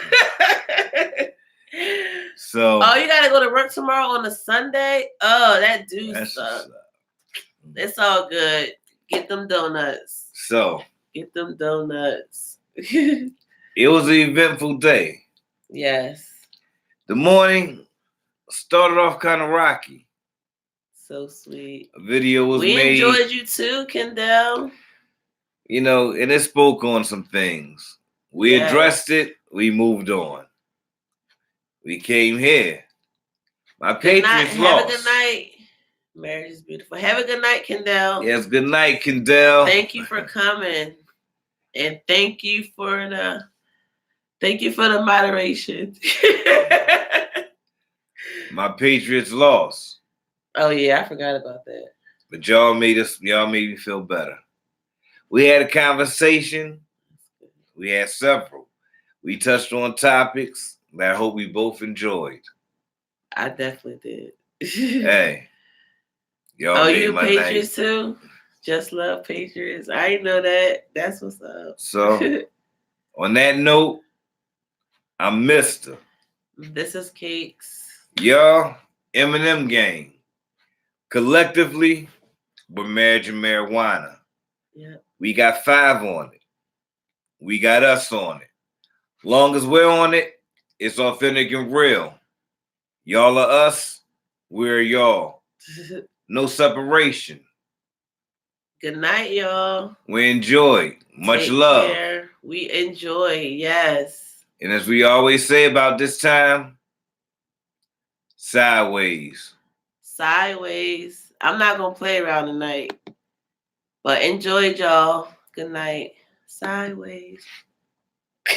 So Oh, you gotta go to work tomorrow on a Sunday? Oh, that do that's suck. what's up. It's all good. Get them donuts. So Get them donuts. it was an eventful day. Yes. The morning started off kind of rocky. So sweet. A video was We made. enjoyed you too, Kendall. You know, and it spoke on some things. We Yes. addressed it. We moved on. We came here. My Good night. Patriots Have lost. a good night. Marriage is beautiful. Have a good night, Kendall. Yes, good night, Kendall. Thank you for coming. And thank you for the moderation. My Patriots lost. Oh yeah, I forgot about that. But y'all made me feel better. We had a conversation. We had several. We touched on topics that I hope we both enjoyed. I definitely did. Hey. Y'all Oh, made you my Patriots night. too? Just love Patriots. I didn't know that. That's what's up. So on that note, I'm Mister. This is Cakes. Y'all, Eminem gang. Collectively, we're Marriage and Marijuana. Yep. We got 5 on it. We got us on it. Long as we're on it, it's authentic and real. Y'all are us, we're y'all. No separation. Good night, y'all. We enjoy. Much Take love. care. We enjoy. Yes. And as we always say about this time, sideways. Sideways. I'm not going to play around tonight. But enjoy, y'all. Good night. Sideways.